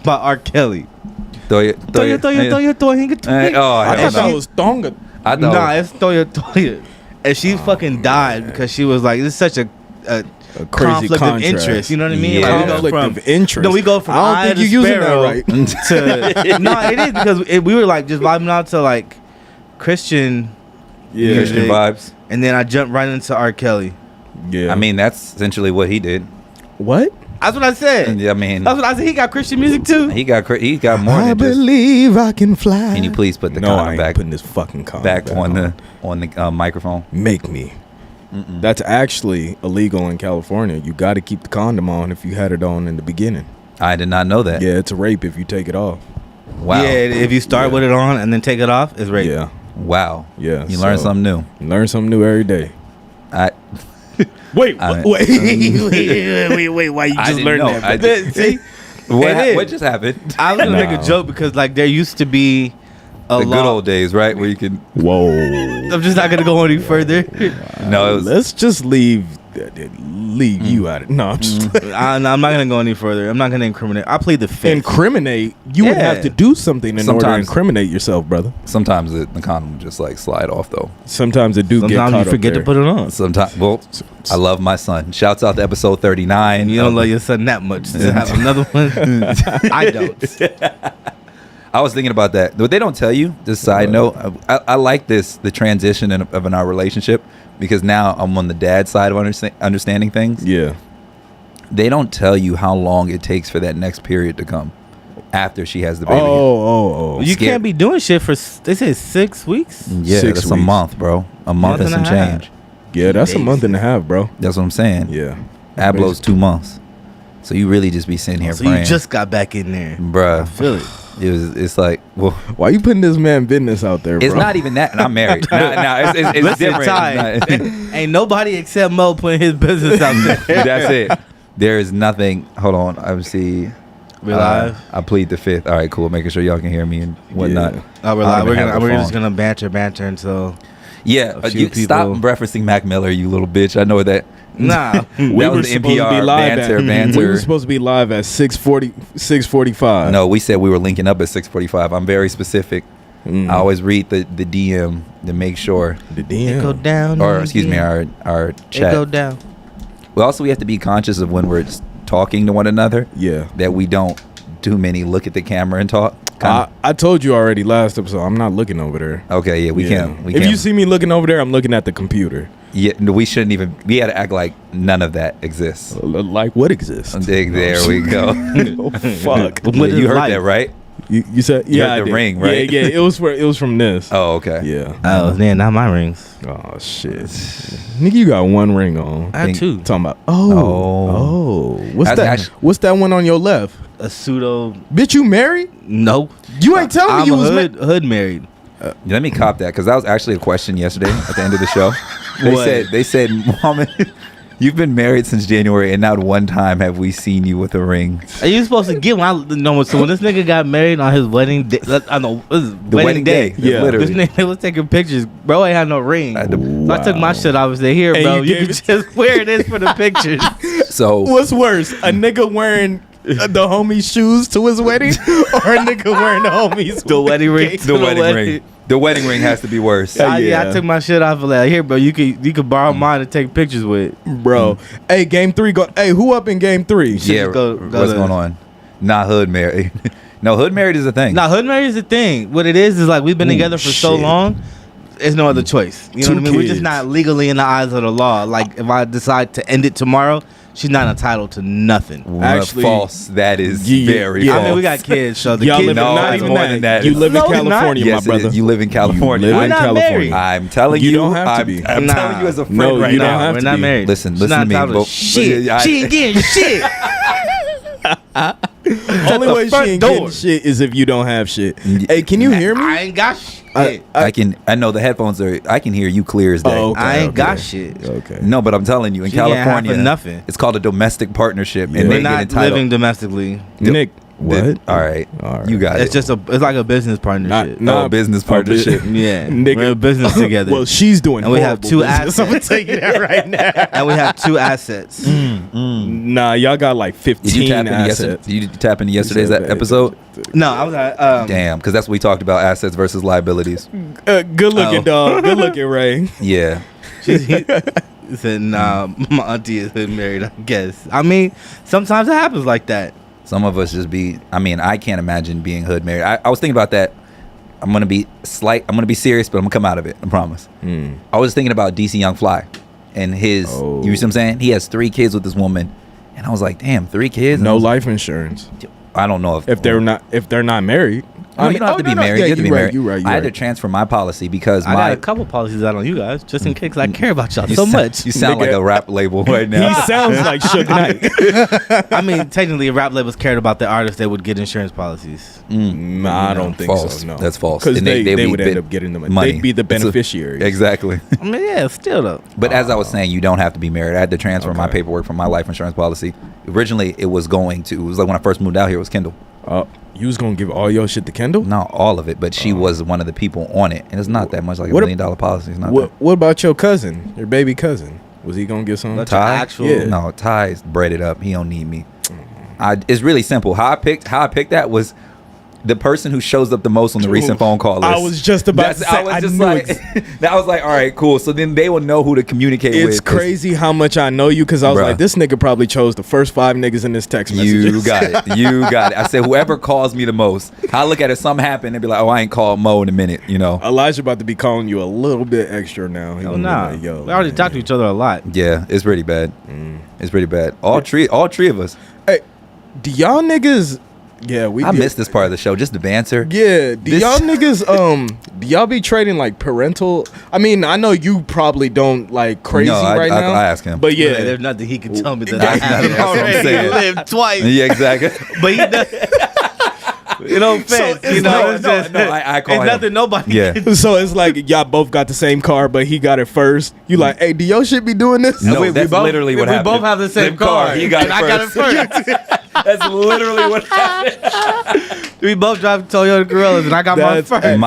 by R. Kelly. Toya. Oh, I thought it was Tonga. Nah, it's Toya. And she fucking died because she was like, this is such a crazy conflict contrast. of interest. You know what I mean? Yeah. Like, Conflict of interest. No, we go from I don't think you're using that right. to no, it is because we were like just vibing out to like Christian Christian vibes. and then I jumped right into R. Kelly. Yeah. I mean, that's essentially what he did. what? That's what I said. I mean, That's what I said. He got Christian music too. he got more I than just. believe I can fly. Can you please put the No, I condom ain't back putting this fucking condom back on the microphone? Make me. That's actually illegal in California. You got to keep the condom on if you had it on in the beginning. I did not know that. Yeah, it's a rape if you take it off. Wow. Yeah, if you start with it on and then take it off, it's rape. Yeah, Wow. yeah. You learn something new. You learn something new every day. Wait, I- wait. Why you I just didn't learned know. that? See, What just happened? I was gonna make a No. joke because like there used to be a The good law. old days, right? Where you can. Whoa. I'm just not gonna go any further. No, it was. Let's just leave you out of it. No, I'm just I'm not gonna go any further. I'm not gonna incriminate. I plead the fifth. incriminate. You would Yeah. have to do something in order to Sometimes- incriminate yourself, brother. Sometimes the condom just like slide off though. Sometimes it do get Sometimes caught you forget to up put it on. Sometimes, well, I love my son. Shouts out to episode 39. You don't love your son that much to have another one. I don't. I was thinking about that. What they don't tell you, just side note, I like the transition in our relationship because now I'm on the dad side of understanding things. Yeah. They don't tell you how long it takes for that next period to come after she has the baby. Oh. You Scared. can't be doing shit for. They say 6 weeks. Yeah, 6 that's a weeks. month, bro. A month and some Month and a half. change. Yeah, that's a Days. month and a half, bro. That's what I'm saying. Yeah. Ablo's 2 months. So you really just be sitting here So praying. you just got back in there. I Bruh. feel it. It's like, well, Why you putting this man business out there, bro? it's not even that. And I'm married. It's Listen, different. Ty, It's not- ain't nobody except Mo putting his business out there. That's it. There is nothing. Hold on. I see. We're live. I plead the fifth. All right, cool. Making sure y'all can hear me and whatnot. Yeah. Oh, we're I live. don't even have We're the just phone. gonna banter until. Yeah, A few you stop people- referencing Mac Miller, you little bitch. I know that. Nah. That was the NPR banter. We were supposed to be live at 6:45. No, we said we were linking up at 6:45. I'm very specific. I always read the DM to make sure. The It go DM. down. Or excuse me, our It chat. go down. Well, also we have to be conscious of when we're just talking to one another Yeah. that we don't too many look at the camera and talk. I told you already last episode. I'm not looking over there. Okay, yeah, we Yeah. can't. We If can't. you see me looking over there, I'm looking at the computer. Yeah, no, we shouldn't even. We had to act like none of that exists. Like what exists? There we go. Oh, fuck. What is You heard life? that, right? You said You yeah. heard I the did. ring, right? Yeah. It was from this. Oh, okay. Yeah. Oh man, not my rings. Oh shit. Nigga, you got one ring on. I had Think- two. Talking about Oh. What's That's that? actually- What's that one on your left? A pseudo. Bitch, you married? No. You ain't telling me I'm you a was hood married. Let me cop that because that was actually a question yesterday at the end of the show. What? They said, Mohammed, you've been married since January, and not one time have we seen you with a ring. Are you supposed to get one? So when this nigga got married on his wedding day, I know the wedding day. Yeah. Literally. This nigga was taking pictures. Bro ain't had no ring. I had to- So I took my shit off and said, "Here, And bro, you you gave can it- just wear this for the pictures." So What's worse, a nigga wearing the homie's shoes to his wedding, or a nigga wearing the homie's The wedding ring. the wedding ring. The wedding ring has to be worse. Yeah. I took my shit off and like, here, bro, you could borrow mine to take pictures with. bro? Hey, game 3 go. Hey, who up in game 3? Yeah, go what's to- going on? Not hood married. No, hood married is a thing. Nah, hood marriage is the thing. What it is like we've been Ooh, together for so shit. long. There's no other choice. You know Two what I mean? We're just kids. not legally in the eyes of the law. Like if I decide to end it tomorrow, she's not entitled to nothing. Actually, false. That is yeah, very yeah. false. I mean, we got kids, so the Y'all kids live in, No, not it's even more that. than that. You live No, in it's not. California, Yes, my it is. brother. You live in California. You live We're in not California. married. I'm telling You you, don't have to I'm, be. I'm Nah. telling you as a friend No, right you now. don't have We're to not be. married. Listen, She's listen not to me. entitled to shit. She ain't getting shit. Only the way she front ain't door. getting shit is if you don't have shit. Hey, can you hear me? I ain't got shit. I know the headphones are. I can hear you clear as day. Oh, okay. I ain't got shit. Okay. No, but I'm telling you, in She ain't half California, of nothing. it's called a domestic partnership, Yeah. and We're they get not entitled. living domestically. Nick, What? All right. You got It's it. it's like a business partnership. No business partnership. Yeah, Nigga. we're in business together. Well, she's doing and we have horrible two business. assets. I'm gonna tell you that right now. And we have 2 assets. Nah, y'all got like 15 Did you tap into assets. Did you tap into yesterday's said that. episode? No, I was like, Damn, because that's what we talked about: assets versus liabilities. Good looking, dog. Good looking, Ray. Yeah. He said, nah, my auntie is married, I guess. I mean, sometimes it happens like that. Some of us just be. I mean, I can't imagine being hood married. I was thinking about that. I'm gonna be serious, but I'm gonna come out of it. I promise. I was thinking about DC Young Fly, and his. You know what I'm saying? He has 3 kids with this woman, and I was like, damn, 3 kids. No life insurance. I don't know if they're not married. No, you don't have to be married. Yeah, you have to be married. You right. I had to transfer my policy because I got a couple policies out on you guys, just in case, 'cause I care about y'all so much. You sound like a rap label right now. He sounds like Suge Knight. I mean, technically, if rap labels cared about the artists, they would get insurance policies. Nah, I don't think false. so. No, That's false. Because And they would end up getting them. money. They'd be the beneficiaries. Exactly. I mean, yeah, still though. But as I was saying, you don't have to be married. I had to transfer my paperwork from my life insurance policy. Originally, it was like when I first moved out here, it was Kendall. You was gonna give all your shit to Kendall? Not all of it, but she was one of the people on it, and it's not that much, like $1 million policy. It's not. What about your cousin, your baby cousin? Was he gonna get some? That's Ty? actual. Yeah. No, Ty's breaded up. He don't need me. It's really simple. How I picked that was the person who shows up the most on the recent phone call list. I was just about to say. I was like, all right, cool. So then they will know who to communicate with. It's crazy how much I know you, because I was like, this nigga probably chose the first 5 niggas in this text message. You got it. You got it. I said, whoever calls me the most, I look at it, something happen, and be like, oh, I ain't called Mo in a minute, you know. Elijah about to be calling you a little bit extra now. Oh, nah. Like, we already talked to each other a lot. Yeah, it's pretty bad. It's pretty bad. All three of us. Hey, do y'all niggas... Yeah, I missed this part of the show, just the banter. Yeah, y'all niggas do y'all be trading like parental? I mean, I know you probably don't like crazy right now. I ask him, but yeah, there's nothing he can tell me that I haven't already lived twice. Yeah, exactly. But he does. You know, offense. So it's I call it's him. nothing nobody. Yeah. Can. So it's like y'all both got the same car, but he got it first. You like, hey, do your shit be doing this? No, that's literally what happened. We both have the same car. He got it I got it first. That's literally what happened. We both drive Toyota Corollas, and I got mine first.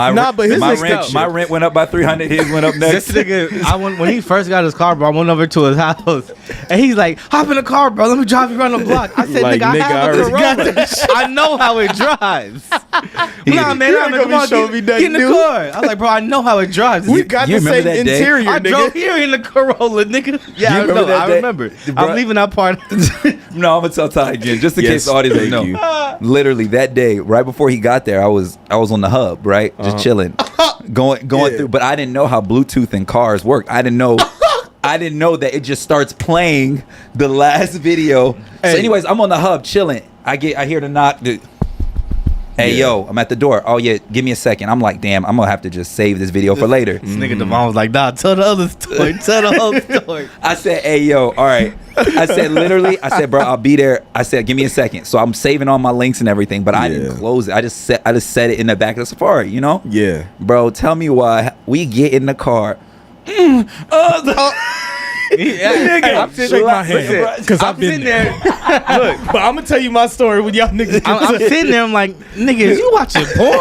My rent went up by $300. His went up next. This nigga, when he first got his car, bro, I went over to his house, and he's like, "Hop in the car, bro. Let me drive you around the block." I said, Like, "Nigga, I have a already Corolla. I know how it drives." Nah, man, get in the car. I was like, "Bro, I know how it drives." We got the same interior. I drove here in the Corolla, nigga. Yeah, I remember. I'm leaving that part. No, I'm gonna tell Ty again, just in case the audience doesn't know. Literally that day, right before he got there, I was on the hub, right, just chilling, going through. But I didn't know how Bluetooth in cars work. I didn't know that it just starts playing the last video. So, anyways, I'm on the hub chilling. I hear the knock. Hey, yo, I'm at the door. Oh, yeah, give me a second. I'm like, damn, I'm going to have to just save this video for later. This nigga Devon was like, nah, tell the other story. Tell the whole story. I said, hey, yo, all right. I said, bro, I'll be there. I said, give me a second. So I'm saving all my links and everything, but I didn't close it. I just set it in the back of the Safari, you know? Yeah. Bro, tell me why we get in the car. Nigga, I'm shake my hand because I've been there. Look, but I'm gonna tell you my story with y'all niggas. I'm sitting there. I'm like, nigga, is you watching porn?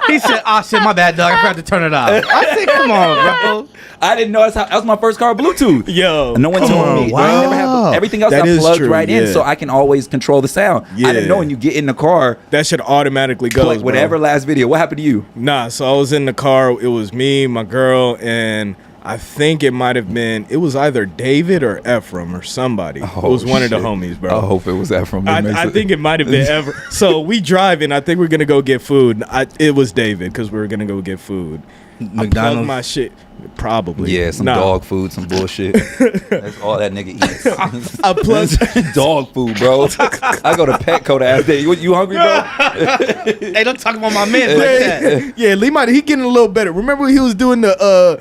He said, "Oh shit, my bad, dog. I forgot to turn it off." I said, "Come on, bro." I didn't know that was my first car Bluetooth. Yo, no one told me. Wow. I never had, everything else I plugged right in, so I can always control the sound. I didn't know when you get in the car, that shit automatically goes. Like whatever last video. What happened to you? Nah, so I was in the car. It was me, my girl, and I think it might have been. It was either David or Ephraim or somebody. It was one of the homies, bro. I hope it was Ephraim. I think it might have been Ephraim. So we driving. I think we're gonna go get food. It was David because we were gonna go get food. McDonald's. I plugged my shit. Probably. Yeah, some dog food, some bullshit. That's all that nigga eats. I plugged dog food, bro. I go to Petco to ask Dave, you hungry, bro? Hey, don't talk about my man like that. Yeah, Lee might. He getting a little better. Remember when he was doing the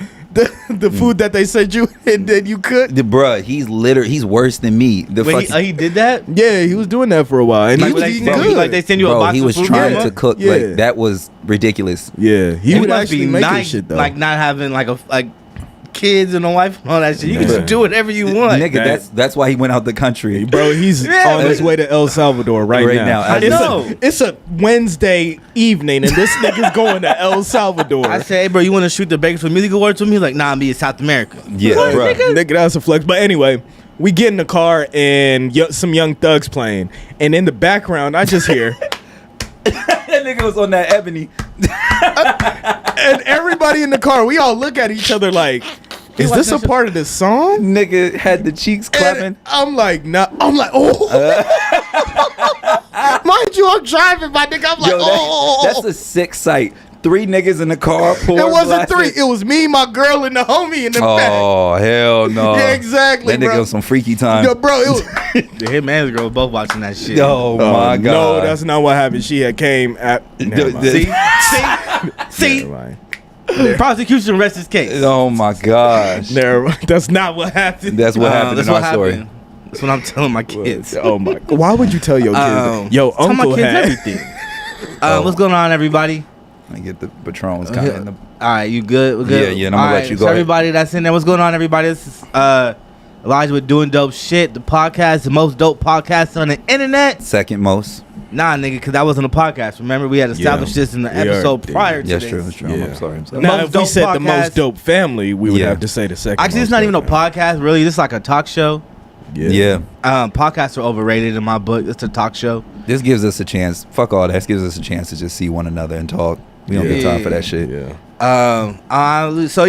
food that they sent you and then you cooked? Bruh, he's worse than me. He did that? Yeah, he was doing that for a while. And he was eating good. Like they send you a box he of was food trying to cook. Yeah. Like that was ridiculous. Yeah, he would must actually be make nice, shit though. like not having like kids and a wife and all that shit. You can just do whatever you want. Nigga, that's why he went out the country. Bro, he's on his way to El Salvador right now. I know. It's a Wednesday evening, and this nigga's going to El Salvador. I say, hey, bro, you want to shoot the Bakers for Music Awards with me? He's like, nah, me in South America. Yeah, What, bro. Nigga, that's a flex. But anyway, we get in the car, and some Young Thugs playing. And in the background, I just hear... That nigga was on that Ebony. And everybody in the car, we all look at each other like, is this a part of the song? Nigga had the cheeks clapping. And I'm like, nah. I'm like, oh. Mind you, I'm driving, my nigga. I'm like, oh. That's a sick sight. 3 niggas in the car. It wasn't 3. It was me, my girl, and the homie in the back. Oh, hell no. Yeah, exactly, That nigga bro. was some freaky time. Yo, bro, it was... The Hitman's girl both watching that shit. Oh, my God. No, that's not what happened. She had came at... Never mind. See? Never mind. Prosecution rests his case. Oh, my gosh. Never mind. That's not what happened. That's what happened That's in what our story. happened. That's what I'm telling my kids. Oh, my... Why would you tell your kids? Yo, Tell my uncle kids had... everything. What's going on, everybody? I get the Patron's kind of in the... All right, you good? We're good? Yeah, and I'm gonna let you go So ahead. everybody that's in there, what's going on, everybody? This is Elijah with Doing Dope Shit, the podcast, the most dope podcast on the internet. Second most. Nah, nigga, because that wasn't a podcast. Remember, we had established this in the episode prior to Yes, this. true. That's true. Yeah. I'm sorry. Now, Most if we dope said the podcast. most dope family, we would Yeah. have to say the second. Actually, it's most not even a dope family. podcast, really. This is like a talk show. Yeah. Podcasts are overrated in my book. It's a talk show. This gives us a chance. Fuck all that. This gives us a chance to just see one another and talk. We don't get time for that shit. Yeah. So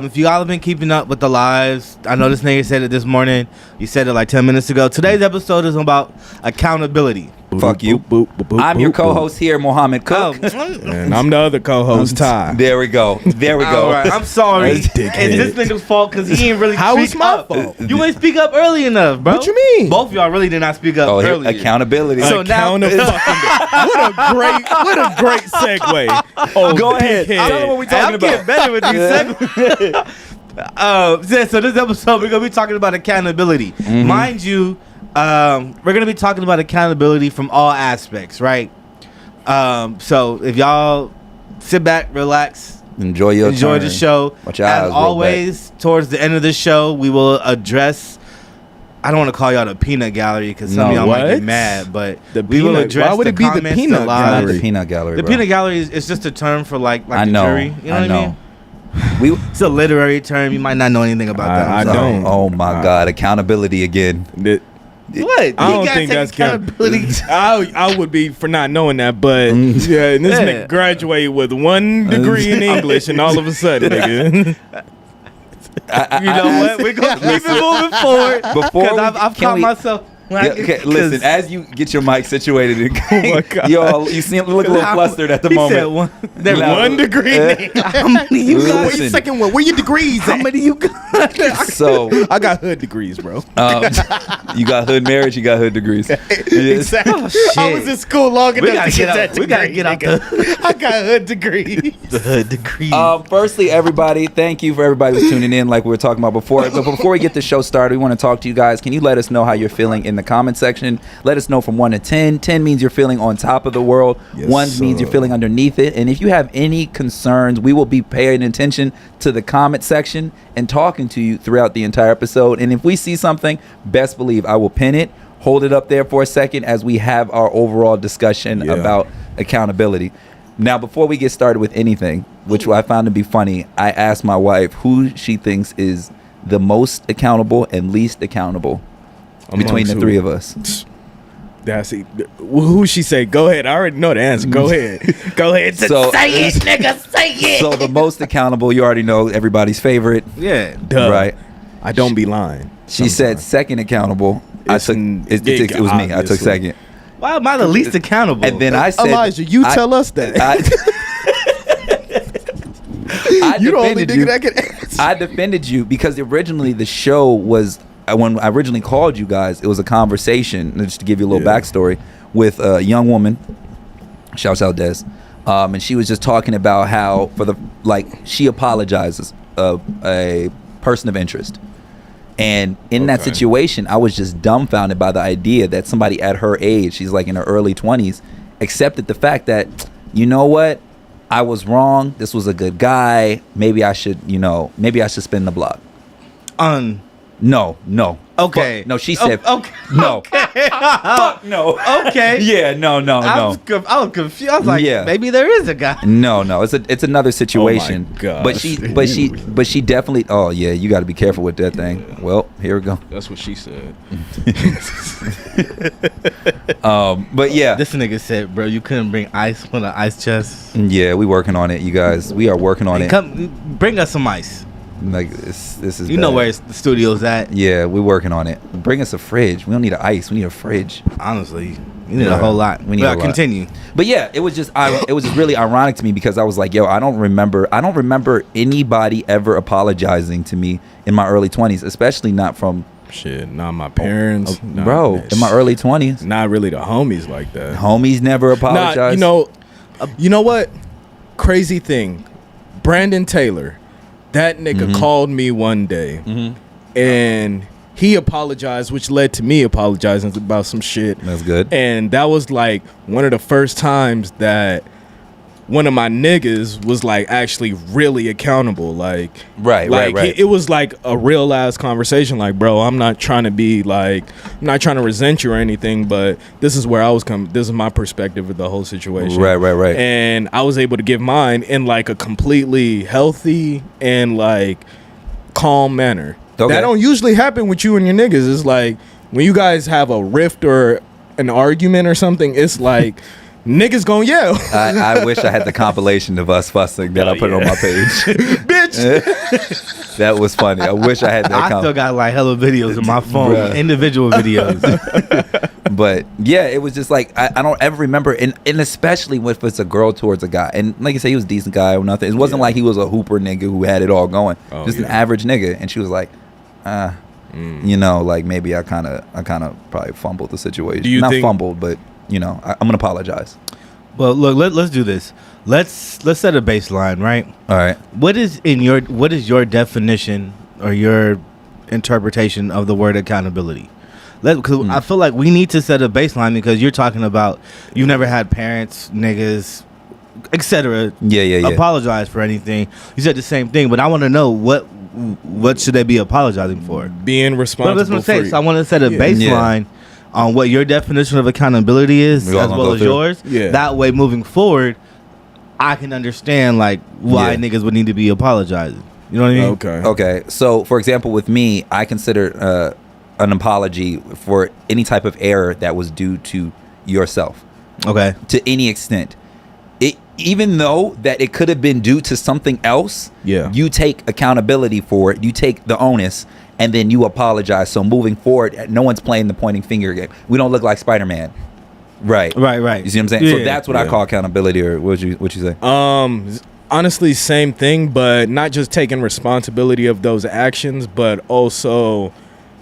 if you all have been keeping up with the lives, I know this nigga said it this morning. You said it like 10 minutes ago. Today's episode is about accountability. Fuck you. I'm your co-host here, Mohammed Cook. And I'm the other co-host, Ty. There we go. There we go. All right, I'm sorry. That's It's dickhead. this nigga's fault because he ain't really How speak is my up. fault? You ain't speak up early enough, bro. What you mean? Both of y'all really did not speak up Oh, here, earlier. accountability. So now- what a great segue. Oh, Go ahead. dickhead. Tell them what we Hey, I'm talking getting about. better with these segments. So this episode we're gonna be talking about accountability. Mind you, we're gonna be talking about accountability from all aspects, right? So if y'all sit back, relax, Enjoy your enjoy turn. the show. Watch your eyes As roll always, towards the end of the show, we will address. I don't want to call y'all the peanut gallery because some of y'all might what? get mad, but The we will peanut- address why would the it be the comments, peanut the Not lies. gallery? the peanut gallery. The bro. peanut gallery is just a term for like I the know. jury. You know what I mean? We. It's a literary term. You might not know anything about that. I I'm sorry. don't. Oh my God! Accountability again. What? I You don't gotta think take that's accountability. I would be for not knowing that, but yeah, and this Yeah. nigga graduated with 1 degree in English, and all of a sudden, nigga. You know what? We're gonna keep it moving forward. Before Because we- I've can caught we- myself. when I Yeah, get- okay, listen. 'cause As you get your mic situated, Oh my God. you seem look a little flustered at the he moment. Said one, there Now- 1 degree. nigga. How many you got? Listen. Where your second one? Where your degrees? How At? many you got? So I got hood degrees, bro. you got hood marriage, you got hood degrees. Yes. Exactly. I shit. was in school long enough gotta to get get out- that we gotta degree, get out nigga. I got hood degrees. The hood degree. Firstly, everybody, thank you for everybody who's tuning in, like we were talking about before. But before we get the show started, we want to talk to you guys. Can you let us know how you're feeling in the comment section? Let us know from 1 to 10. 10 means you're feeling on top of the world. Yes, 1 means sir. you're feeling underneath it. And if you have any concerns, we will be paying attention to the comment section and talking to you throughout the entire episode. And if we see something, best believe I will pin it, hold it up there for a second as we have our overall discussion Yeah. about accountability. Now, before we get started with anything, which I found to be funny, I asked my wife who she thinks is the most accountable and least accountable between the Amongst three who? of us. That's it. Who she say? Go ahead. I already know the answer. Go ahead. Go ahead. So, say it, nigga. Say it. so the most accountable, you already know everybody's favorite, Yeah. Duh. right? I don't be lying. She said sometimes. second accountable. It's it was me. I took obviously. second. Why am I the least accountable? And then I said, Elijah, you tell us that. I You the only defended you. nigga that can answer. I defended you because originally the show was, when I originally called you guys, it was a conversation, just to give you a little Yeah. backstory, with a young woman, shouts out Des, and she was just talking about how she apologizes a person of interest. And in that Okay. situation, I was just dumbfounded by the idea that somebody at her age, she's like in her early 20s, accepted the fact that, you know what, I was wrong. This was a good guy. Maybe I should, maybe I should spin the block. No. Okay. Fuck. No, she said. Okay. No. Okay. Fuck no. Okay. Yeah. No. I was confused. I was like, maybe there is a guy. No. It's another situation. Oh my gosh. But she definitely. Oh yeah, you got to be careful with that thing. Yeah. Well, here we go. That's what she said. But yeah. This nigga said, bro, you couldn't bring ice on an ice chest. Yeah, we working on it, you guys. We are working on it. Come, bring us some ice. Like this is. You know where the studio's at. Yeah, we're working on it. Bring us a fridge. We don't need an ice. We need a fridge. Honestly, we need a whole lot. We need a lot. Continue. But yeah, it was just really ironic to me because I was like, yo, I don't remember anybody ever apologizing to me in my early 20s, especially not from not my parents, bro. In my early 20s, not really the homies like that. Homies never apologized. You know what? Crazy thing, Brandon Taylor. That nigga called me one day, and he apologized, which led to me apologizing about some shit. That's good. And that was like one of the first times that one of my niggas was like actually really accountable. Like, right. It was like a real ass conversation. Like, bro, I'm not trying to be like, I'm not trying to resent you or anything, but this is where I was coming. This is my perspective of the whole situation. Right. And I was able to give mine in like a completely healthy and like calm manner. Okay. That don't usually happen with you and your niggas. It's like when you guys have a rift or an argument or something, it's like niggas gonna yell. I wish I had the compilation of us fussing that I put on my page. Bitch. That was funny. I wish I had that. I still got like hella videos in my phone, individual videos. But yeah, it was just like I don't ever remember, and especially if it's a girl towards a guy. And like I said, he was a decent guy or nothing. It wasn't like he was a hooper nigga who had it all going. Just an average nigga. And she was like, like maybe I kind of probably fumbled the situation. Not fumbled, but I'm gonna apologize. Well, look, let's do this. Let's set a baseline, right? All right. What is your definition or your interpretation of the word accountability? Because I feel like we need to set a baseline because you're talking about you've never had parents, niggas, etc. Yeah. Apologize for anything. You said the same thing, but I want to know what should they be apologizing for? Being responsible. But that's what I'm saying. So I want to set a baseline on what your definition of accountability is, as well as yours. Yeah. That way, moving forward, I can understand like why niggas would need to be apologizing. You know what I mean? Okay. So, for example, with me, I consider an apology for any type of error that was due to yourself. Okay. To any extent. Even though that it could have been due to something else, you take accountability for it. You take the onus, and then you apologize. So moving forward, no one's playing the pointing finger game. We don't look like Spider-Man. Right. Right. You see what I'm saying? So that's what I call accountability. Or what you say? Honestly, same thing, but not just taking responsibility of those actions, but also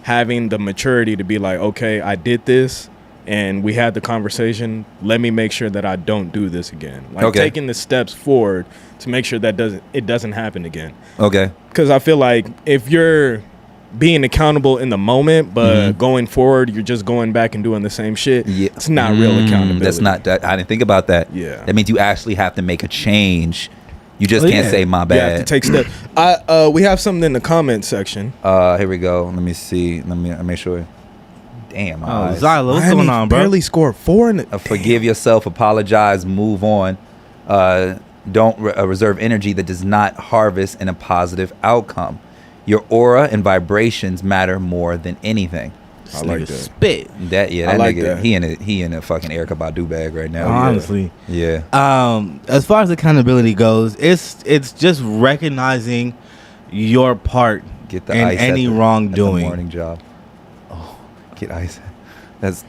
having the maturity to be like, okay, I did this. And we had the conversation. Let me make sure that I don't do this again. Like taking the steps forward to make sure that it doesn't happen again. Okay. Because I feel like if you're being accountable in the moment, but going forward, you're just going back and doing the same shit. Yeah. It's not real accountability. That's not that. I didn't think about that. Yeah. That means you actually have to make a change. You just can't say my bad. You have to take steps. We have something in the comment section. Here we go. Let me see. Let me make sure. Damn. Zyla, what's going on, bro? Barely scored 4 in the forgive yourself, apologize, move on. Don't reserve energy that does not harvest in a positive outcome. Your aura and vibrations matter more than anything. I like that. Spit. That nigga, he in a fucking Erykah Badu bag right now. Honestly. Yeah. As far as accountability goes, it's just recognizing your part in any wrongdoing. At the morning job. Get ice. That's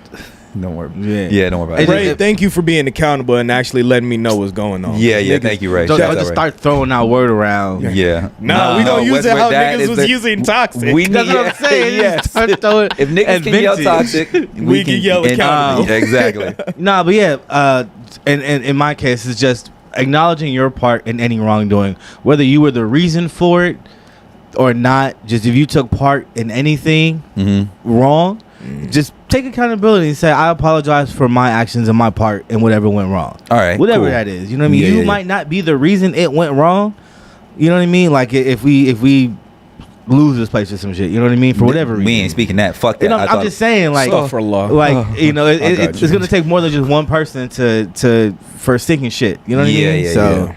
don't worry. Yeah, don't worry about it. Ray, thank you for being accountable and actually letting me know what's going on. Yeah, thank you, Ray. Don't just start throwing out word around. Yeah. No, we don't use it how niggas was using toxic. That's what I'm saying. Yes. If niggas can yell toxic, we can yell accountable. Exactly. Nah, but yeah, and in my case, it's just acknowledging your part in any wrongdoing, whether you were the reason for it or not. Just if you took part in anything wrong, just take accountability and say, I apologize for my actions and my part and whatever went wrong. All right, whatever cool. that is. You know what I mean? You might not be the reason it went wrong. You know what I mean? Like if we lose this place or some shit. You know what I mean? For whatever reason. We ain't speaking that. Fuck that. You know, I'm just saying, like, it's gonna take more than just one person for sinking shit. You know what I mean? So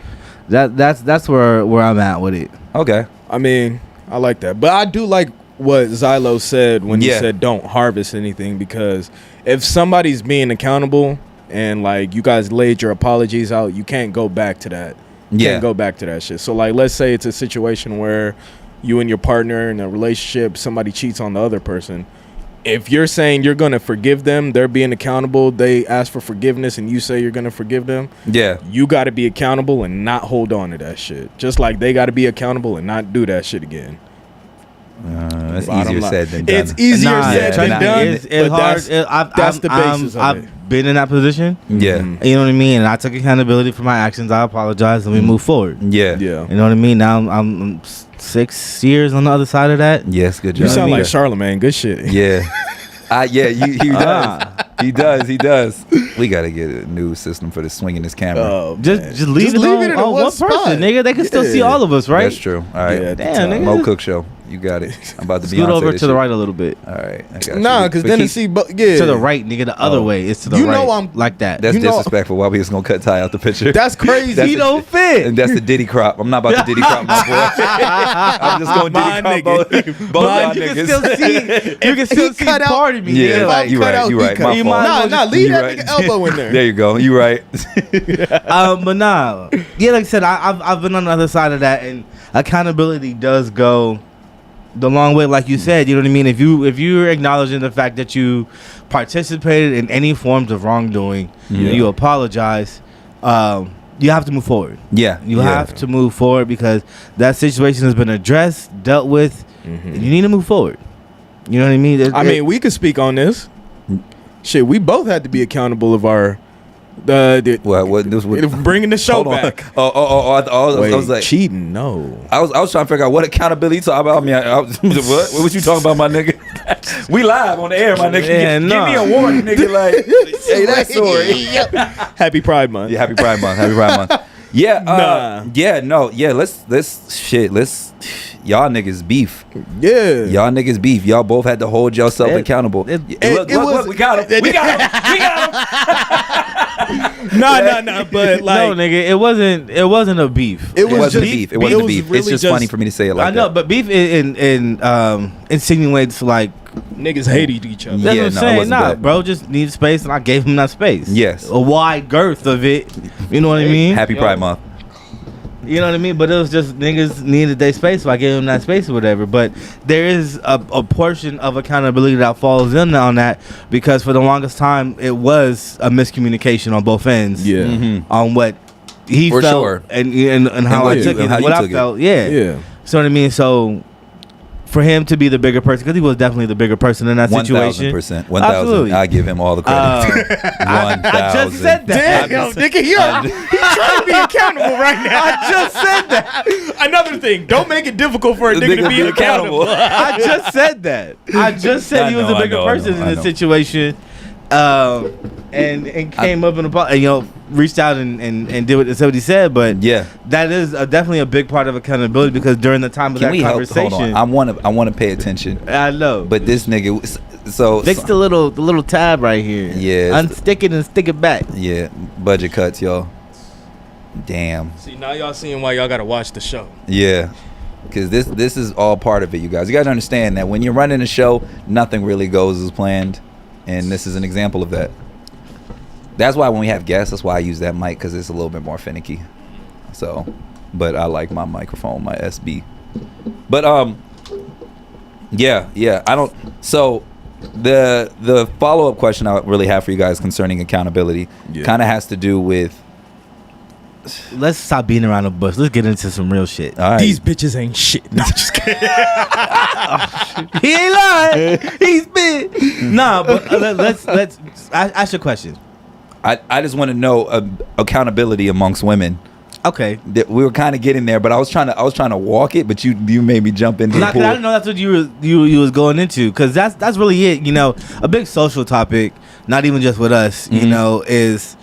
that's where I'm at with it. Okay. I mean, I like that, but I do like what Zylo said when he said don't harvest anything, because if somebody's being accountable and like you guys laid your apologies out, you can't go back to that. You can't go back to that shit. So like, let's say it's a situation where you and your partner in a relationship, somebody cheats on the other person. If you're saying you're going to forgive them, they're being accountable, they ask for forgiveness, and you say you're going to forgive them, you got to be accountable and not hold on to that shit. Just like they got to be accountable and not do that shit again. It's easier said than done. It's easier said than done. It's hard. That's the basis of it. I've been in that position. Yeah. You know what I mean? And I took accountability for my actions. I apologize, and we move forward. Yeah. You know what I mean? Now I'm 6 years on the other side of that. Yes, good job. You sound like Charlemagne. Good shit. Yeah. He does. He does. We got to get a new system for the swinging this camera. Just leave it on one person, nigga. They can still see all of us, right? That's true. All right. Yeah, damn, nigga. Mo Cook Show. You got it. I'm about to be Scoot over to the right a little bit. All right. I got Nah, you. because But then keep- it's see, To the right, nigga. The other way. It's to the right. You know I'm- like that. That's you know- disrespectful. Why we just gonna cut Ty out the picture? That's crazy. That's he a- don't fit. And that's the Diddy crop. I'm not about to Diddy crop my boy. I'm just going My Diddy crop nigga. both y'all You can niggas. still see. You can still see cut out- part of me. Yeah, nigga. like, you cut right. out, You he right. cut. My You fault. might- Nah, leave You that right. nigga elbow in there. There you go. You right. But nah. Yeah, like I said, I've been on the other side of that, and accountability does go the long way, like you said. You know what I mean? If you're acknowledging the fact that you participated in any forms of wrongdoing, you apologize. You have to move forward. Yeah. You have to move forward because that situation has been addressed, dealt with, and you need to move forward. You know what I mean? I mean, we could speak on this. Shit, we both had to be accountable of our What this would bringing the show hold on. back. I was like cheating? No. I was trying to figure out what accountability you talking about. I mean, what you talking about, my nigga? We live on the air, my nigga. Yeah, Give nah. me a warning, nigga. Like, say that story. Happy Pride Month. Yeah, happy Pride Month. Happy Pride Month. Yeah, let's y'all niggas beef. Yeah. Y'all niggas beef. Y'all both had to hold yourself accountable. Look, we got him. We got him. Nah, but like, no, nigga, it wasn't a beef. it It was wasn't just beef. It wasn't beef. really It's just funny for me to say it like I know, that. but beef insinuates like niggas hated each other. that's Yeah, what I'm no, it saying. wasn't Nah, that. bro, just need space, and I gave him that space. Yes. A wide girth of it. You know what I mean? Happy Pride Month. You know what I mean? But it was just niggas needed their space, so I gave them that space or whatever. But there is a portion of accountability that falls in on that, because for the longest time it was a miscommunication on both ends. Yeah. Mhm. On what he For felt sure. and how what I you- took it, and how and you what I took it. felt. Yeah. Yeah. So what I mean? So for him to be the bigger person, because he was definitely the bigger person in that situation. 1,000%. Absolutely. 1,000. I give him all the credit. 1,000. I just said that. Damn, nigga, he's trying to be accountable right now. I just said that. Another thing, don't make it difficult for a nigga to be accountable. I just said that. I just said he was a bigger person in this situation, and came up and reached out and did what he said. But Yeah. that is definitely a big part of accountability, because during the time of Can that we help? conversation, Hold on. I want to pay attention. I know. But this nigga, fix the little tab right here. Yeah. unstick it and stick it back. Yeah, budget cuts, y'all. Damn. See, now y'all seeing why y'all gotta watch the show. Yeah. Because this is all part of it, you guys. You got to understand that when you're running a show, nothing really goes as planned. And this is an example of that. That's why when we have guests, that's why I use that mic, because it's a little bit more finicky. So, but I like my microphone, my SB. But yeah. I don't. So the follow-up question I really have for you guys concerning accountability kind of has to do with. Let's stop beating around the bush. Let's get into some real shit. All right. These bitches ain't shit. No, I'm just kidding. He ain't lying. He's big. Nah, but let's ask your question. I just want to know accountability amongst women. Okay. We were kind of getting there, but I was trying to walk it, but you made me jump into the pool. I didn't know that's what you was going into, because that's really it. You know, a big social topic, not even just with us, you know, is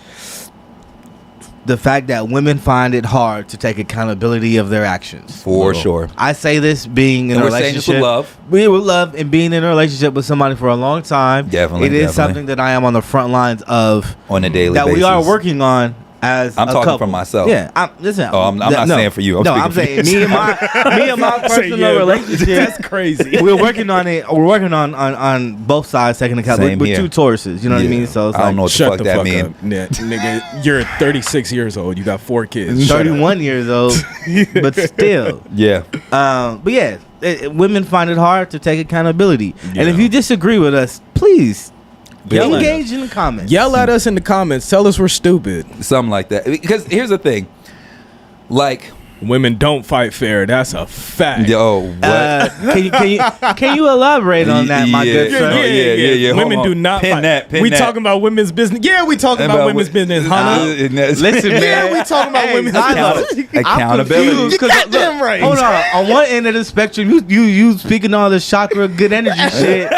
the fact that women find it hard to take accountability of their actions. For sure. I say this being in a relationship. Saying this with love. With love and being in a relationship with somebody for a long time. Definitely. It is something that I am on the front lines of. On a daily basis. That we are working on as I'm a talking couple. for myself. Yeah. I'm not saying for you. I'm saying me and my personal relationship. That's crazy. We're working on it. We're working on both sides taking account with two Tauruses. You know what I mean? So it's I don't know what the fuck that means. Nigga, you're 36 years old. You got 4 kids. 31 years old, but still. Yeah. But yeah, women find it hard to take accountability. And if you disagree with us, please engage in the comments. Yell at us in the comments. Tell us we're stupid. Something like that. Because here's the thing. Like, women don't fight fair. That's a fact. Yo, what? Can you elaborate on that, my good friend? Yeah. Women do not fight. We talking about women's business. Yeah, we talking about women's business, Hannah. Listen, man. Yeah, we talking about women's business. Accountability. Goddamn right. Hold on. On one end of the spectrum, you speaking all the chakra, good energy shit.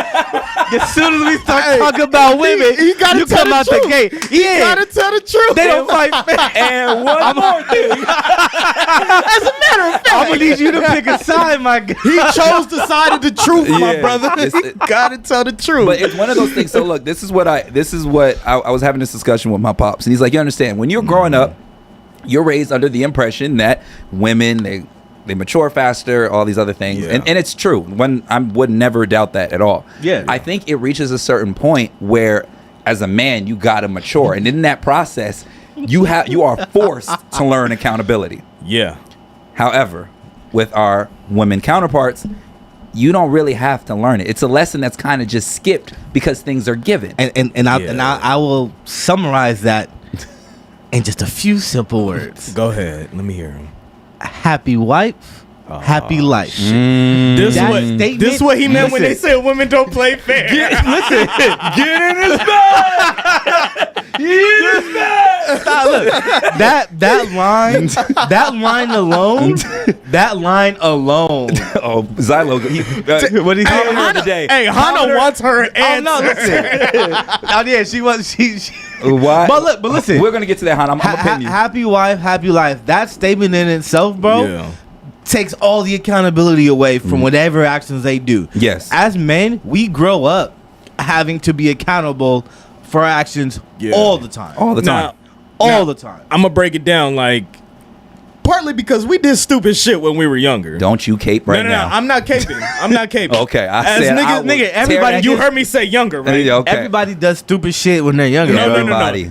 As soon as we start talking about women, you come out the gate. You gotta tell the truth. They don't fight fair. And one more thing. As a matter of fact, I'm gonna need you to pick a side, my guy. He chose the side of the truth, my brother. Gotta tell the truth. But it's one of those things. So look, this is what I was having this discussion with my pops, and he's like, you understand, when you're growing up, you're raised under the impression that women they mature faster, all these other things, and it's true. I would never doubt that at all. Yeah, I think it reaches a certain point where, as a man, you gotta mature, and in that process, you are forced to learn accountability. Yeah. However, with our women counterparts, you don't really have to learn it. It's a lesson that's kind of just skipped because things are given. And I will summarize that in just a few simple words. Go ahead. Let me hear him. Happy wife, happy life. This is what he meant when they said women don't play fair. Get in his bag. Look, that line alone. Oh, Zylo. What he said today? Hey, Hannah wants her answer. Oh no, listen. Yeah, she was. She Why? But listen. We're gonna get to that, Hannah. I'm opinion. Happy wife, happy life. That statement in itself, bro, takes all the accountability away from whatever actions they do. Yes. As men, we grow up having to be accountable for our actions all the time. All the time. All the time. I'm gonna break it down like. Partly because we did stupid shit when we were younger. Don't you cape right now? No, I'm not caping. Okay, everybody. You heard me say younger, right? Okay. Everybody does stupid shit when they're younger. No.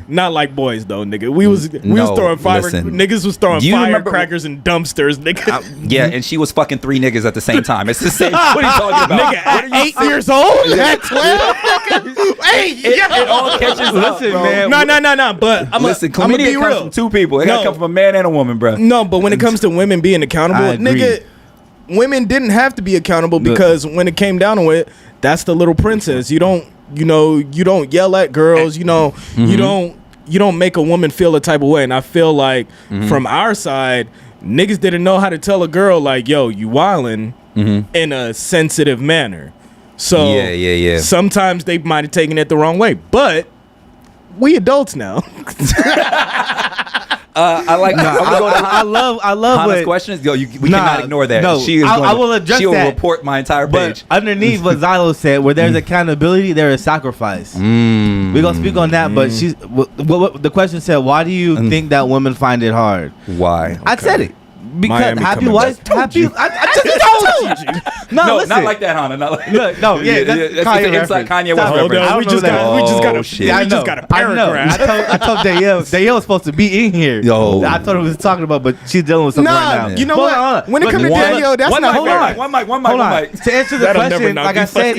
Not like boys though, nigga. We was throwing niggas was throwing firecrackers in dumpsters, nigga. Yeah, and she was fucking 3 niggas at the same time. It's the same. What are you talking about? Nigga, at 8 years old? At 12? Hey, it all catches up. Listen, man. No. But I'm gonna be comes real. from 2 people. It gotta come from a man and a woman, bro. No, but when it comes to women being accountable, nigga, women didn't have to be accountable because when it came down to it, that's the little princess. You don't yell at girls. You don't make a woman feel a type of way. And I feel like from our side, niggas didn't know how to tell a girl like, yo, you wildin' in a sensitive manner. So yeah. Sometimes they might have taken it the wrong way, but we adults now. I love Hannah's questions. Yo, we cannot ignore that. No, I will address she will that. report my entire page. But underneath what Zylo said, where there's accountability, there is sacrifice. We're gonna speak on that. But the question said, why do you think that women find it hard? Why? I said it. Because Miami happy wife, happy. I just told you. No, listen. not like that, Hannah. Not like Look, no, yeah, that's Kanye inside Kanye West Hold reference. on, we just got a paragraph. I told Danielle was supposed to be in here. Yo, I thought we was talking about, but she's dealing with something right now. You know what? When it comes to Danielle, that's not fair. One mic. To answer the question, like I said,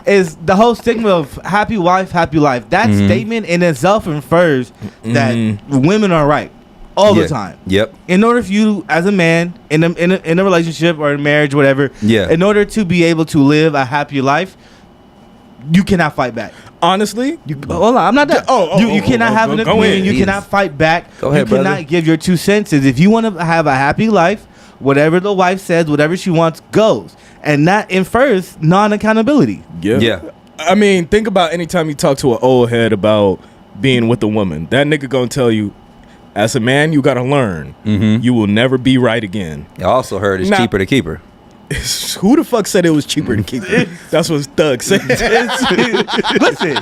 is the whole stigma of happy wife, happy life. That statement in itself infers that women are right. All the time. Yep. In order for you, as a man, in a relationship or in marriage, whatever, in order to be able to live a happy life, you cannot fight back. Honestly, Hold on, I'm not done. You cannot have an go opinion. ahead. You cannot fight back. Go ahead, you cannot brother. give your 2 cents. If you want to have a happy life, whatever the wife says, whatever she wants goes, and that infers non-accountability. Yeah. I mean, think about anytime you talk to an old head about being with a woman. That nigga gonna tell you, as a man, you gotta learn. You will never be right again. I also heard it's Now- cheaper to keep her. Who the fuck said it was cheaper to keep her? That's what Thug said. Listen,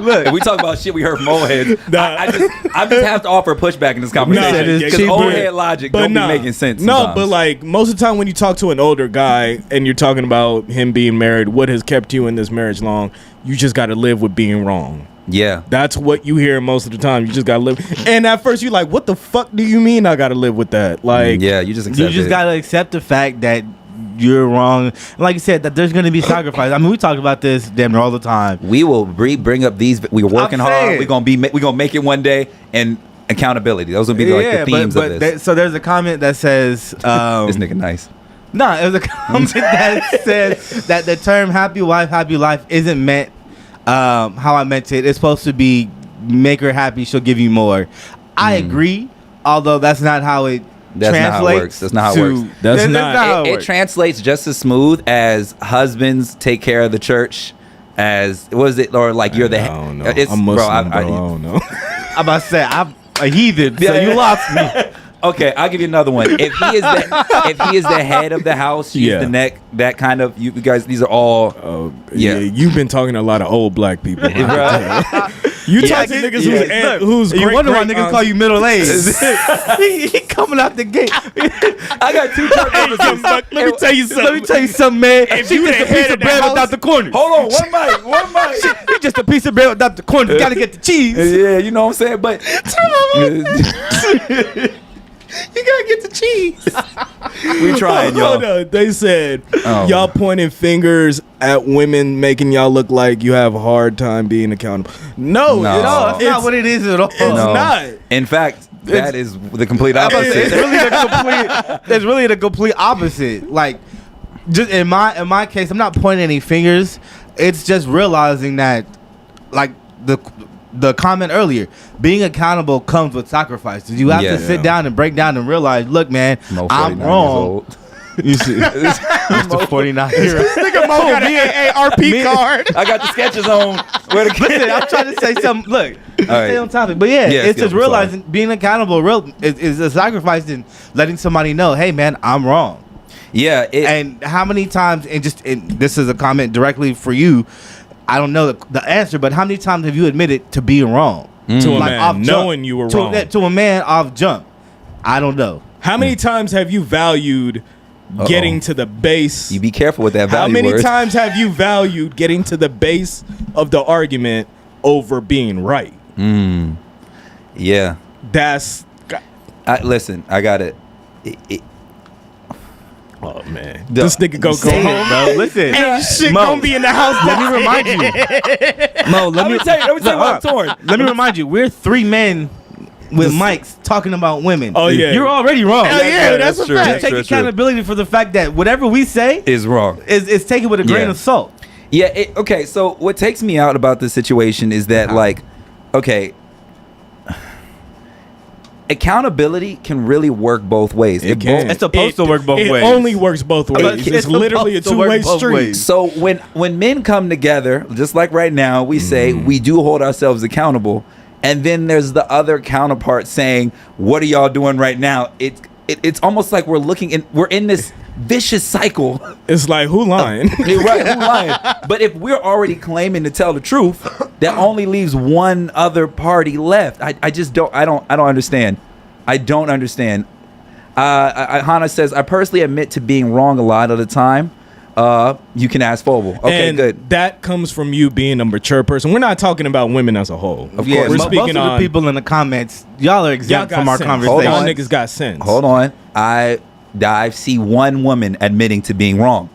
look. If we talk about shit we heard from old heads, Nah. I just have to offer a pushback in this conversation it's because cheaper. old head logic don't be making sense. No, sometimes. but like most of the time when you talk to an older guy and you're talking about him being married, what has kept you in this marriage long? You just got to live with being wrong. yeah, That's what you hear most of the time. You just gotta live. And at first you're like, what the fuck do you mean I gotta live with that? Like, yeah, you just You accept just it. gotta accept the fact that you're wrong. Like you said, that there's gonna be sacrifice. I mean, we talk about this damn near all the time. We will bring up these. We're working I'm hard. saying. We're gonna make it one day. And accountability. Those will be like the themes of this. So there's a comment that says, This nigga nice. no, it was a comment that said that the term "happy wife, happy life" isn't meant how I meant it. It's supposed to be make her happy, she'll give you more. I agree, although that's not how it That's not how it translates. works. That's not how it works. That's not- how it It works. translates just as smooth as husbands take care of the church. As was it, or like you're the. I don't know. It's, I'm Muslim, bro, I don't know. I'm about to say I'm a heathen, so Yeah, you yeah. lost me. Okay, I'll give you another one. If he is the head of the house, she's Yeah. the neck. That kind of you guys. These are all. Yeah, you've been talking to a lot of old black people. You talk to niggas who's You great, wonder why great niggas aunts- call you middle aged. he coming out the gate. I got two church Let me tell you something. Let me tell you something, man. If She you just the a piece head of of the bread house- without the corners. Hold on, one mic. He just a piece of bread without the corners. Got to get the cheese. Yeah, you know what I'm saying, but You gotta get the cheese. we trying, y'all. Hold on. They said Oh. y'all pointing fingers at women, making y'all look like you have a hard time being accountable. No, No. No, that's not what it is at all. It's No. not. In fact, that is the complete I'm about to say, opposite. it's really the complete opposite. Like, just in my case, I'm not pointing any fingers. It's just realizing that, like the comment earlier, being accountable comes with sacrifices. You have Yeah. to sit down and break down and realize, look, man, Mo, I'm 49 years wrong. old. You see, Mr. 49 year old. Nigga Mo got an AARP card. I got the sketches on. Where the Listen, I'm trying to say something. Look, All right. stay on topic. But yeah, Yeah, it's still, just I'm realizing being accountable is a sacrifice and letting somebody know, hey, man, I'm wrong. Yeah, And how many times, and this is a comment directly for you, I don't know the answer, but how many times have you admitted to being wrong? To a Like, man, off jump. knowing you were wrong. To a man off jump. I don't know. How many times have you valued getting to the base? you be careful with that value How many word. times have you valued getting to the base of the argument over being right? Yeah. That's Listen, I got it. oh man, The- this nigga go Say it, home. bro. Listen. Ain't shit Mo, gonna be in the house. Let me remind you. Mo, let me tell you why I'm torn. Let me remind you, we're three men with mics talking about women. Oh, yeah. You're already wrong. Hell yeah, that's a true. fact. Just take That's true. accountability for the fact that whatever we say Is wrong. is taken with a grain Yeah. of salt. Yeah. Okay. So what takes me out about this situation is that, like, okay, accountability can really work both ways. It can. It's supposed to work both it ways. only works both ways. It's It's literally a supposed to work two-way both street. ways. So when men come together, just like right now, we say we do hold ourselves accountable, and then there's the other counterpart saying, "What are y'all doing right now?" It's almost like we're in this vicious cycle. It's like who lying? You're right, who lying? But if we're already claiming to tell the truth, that only leaves one other party left. I just don't understand. I don't understand. Hannah says, I personally admit to being wrong a lot of the time. You can ask Foble. Okay, and good. that comes from you being a mature person. We're not talking about women as a whole. Of Yeah, course. We're most speaking of the on people in the comments, y'all are y'all exempt got from our sense. conversation. Y'all on. niggas got sense. Hold on. I see one woman admitting to being wrong.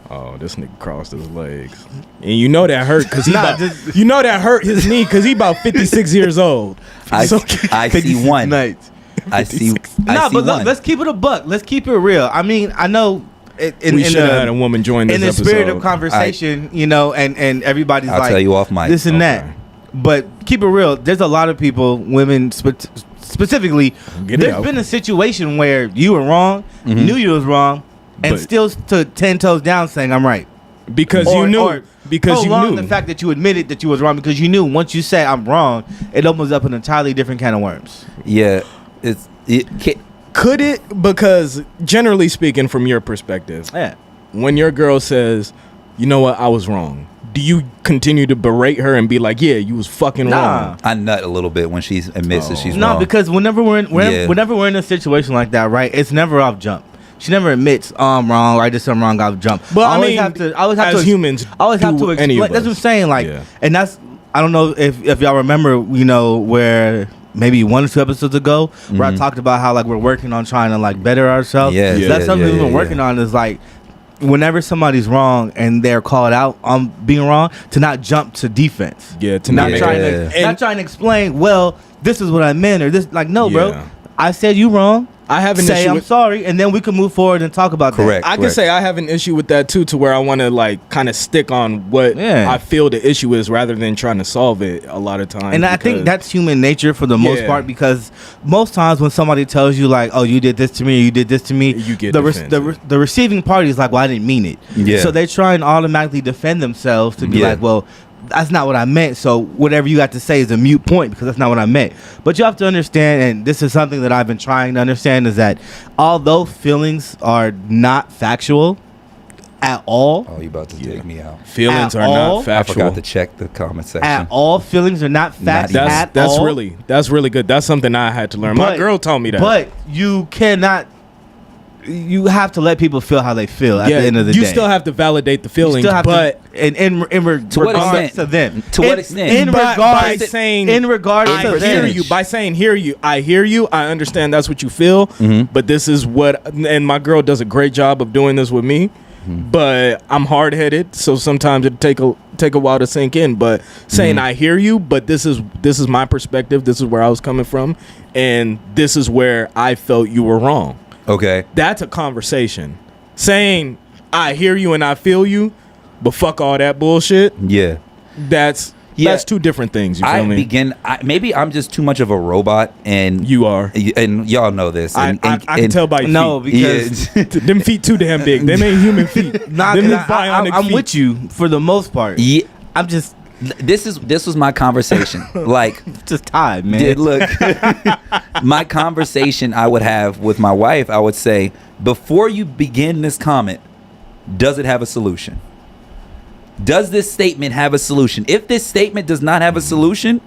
Oh, this nigga crossed his legs, and you know that hurt because Nah, you know that hurt his knee because he about 56 years old. I So- see 56 one. nights. I see Nah, but one. look, let's keep it a buck. Let's keep it real. I mean, I know we should have had a woman join this in the episode. spirit of conversation, and everybody's I'll like, tell you off mic. this and that. But keep it real. There's a lot of people, women specifically. There's been a situation where you were wrong, knew you was wrong, and still stood 10 toes down saying I'm right. Because you knew. Because you knew the fact that you admitted that you was wrong, because you knew once you say I'm wrong, it opens up an entirely different can of worms. Yeah, could it? Because generally speaking, from your perspective, when your girl says, "You know what, I was wrong," do you continue to berate her and be like, "Yeah, you was fucking wrong"? I nut a little bit when she admits that she's wrong. No, because whenever we're in a situation like that, right? It's never off jump. She never admits, "Oh, I'm wrong," or "I did something wrong, I'll jump." But I always have to humans, I always have to explain. That's what I'm saying. Like, and that's, I don't know if y'all remember, where maybe 1 or 2 episodes ago, where I talked about how like we're working on trying to like better ourselves. That's something we've been working on. Is like, whenever somebody's wrong and they're called out on being wrong, to not jump to defense. Not trying to explain. Well, this is what I meant, or this. Like, no, bro. I said you wrong. I have an issue. I'm sorry, and then we can move forward and talk about that. I can say I have an issue with that too, to where I want to like kind of stick on what I feel the issue is, rather than trying to solve it a lot of times. And I think that's human nature for the most part, because most times when somebody tells you like, "Oh, you did this to me," or "You did this to me," you get the receiving party is like, "Well, I didn't mean it." So they try and automatically defend themselves to be like, "Well, that's not what I meant, so whatever you got to say is a moot point, because that's not what I meant." But you have to understand, and this is something that I've been trying to understand, is that although feelings are not factual at all. Oh, you about to take me out. Feelings are not factual. I forgot to check the comment section. At all, feelings are not facts at all. That's really good. That's something I had to learn. My girl told me that. But you cannot. You have to let people feel how they feel at the end of the day. You still have to validate the feelings, but in regards to them. To what extent? In regards to saying, in regards to I hear you. By saying I hear you. I understand that's what you feel. But this is what, and my girl does a great job of doing this with me. But I'm hard headed, so sometimes it take a while to sink in. But saying I hear you, but this is my perspective. This is where I was coming from, and this is where I felt you were wrong. Okay. That's a conversation. Saying I hear you and I feel you, but fuck all that bullshit. Yeah. That's two different things. You feel me? Maybe I'm just too much of a robot, and you are, and y'all know this. I can tell by your feet. No, because them feet too damn big. Them ain't human feet. I'm with you for the most part. Yeah. I'm just. This was my conversation. Like, just tired, man. Look, my conversation I would have with my wife, I would say, before you begin this comment, does it have a solution? Does this statement have a solution? If this statement does not have a solution,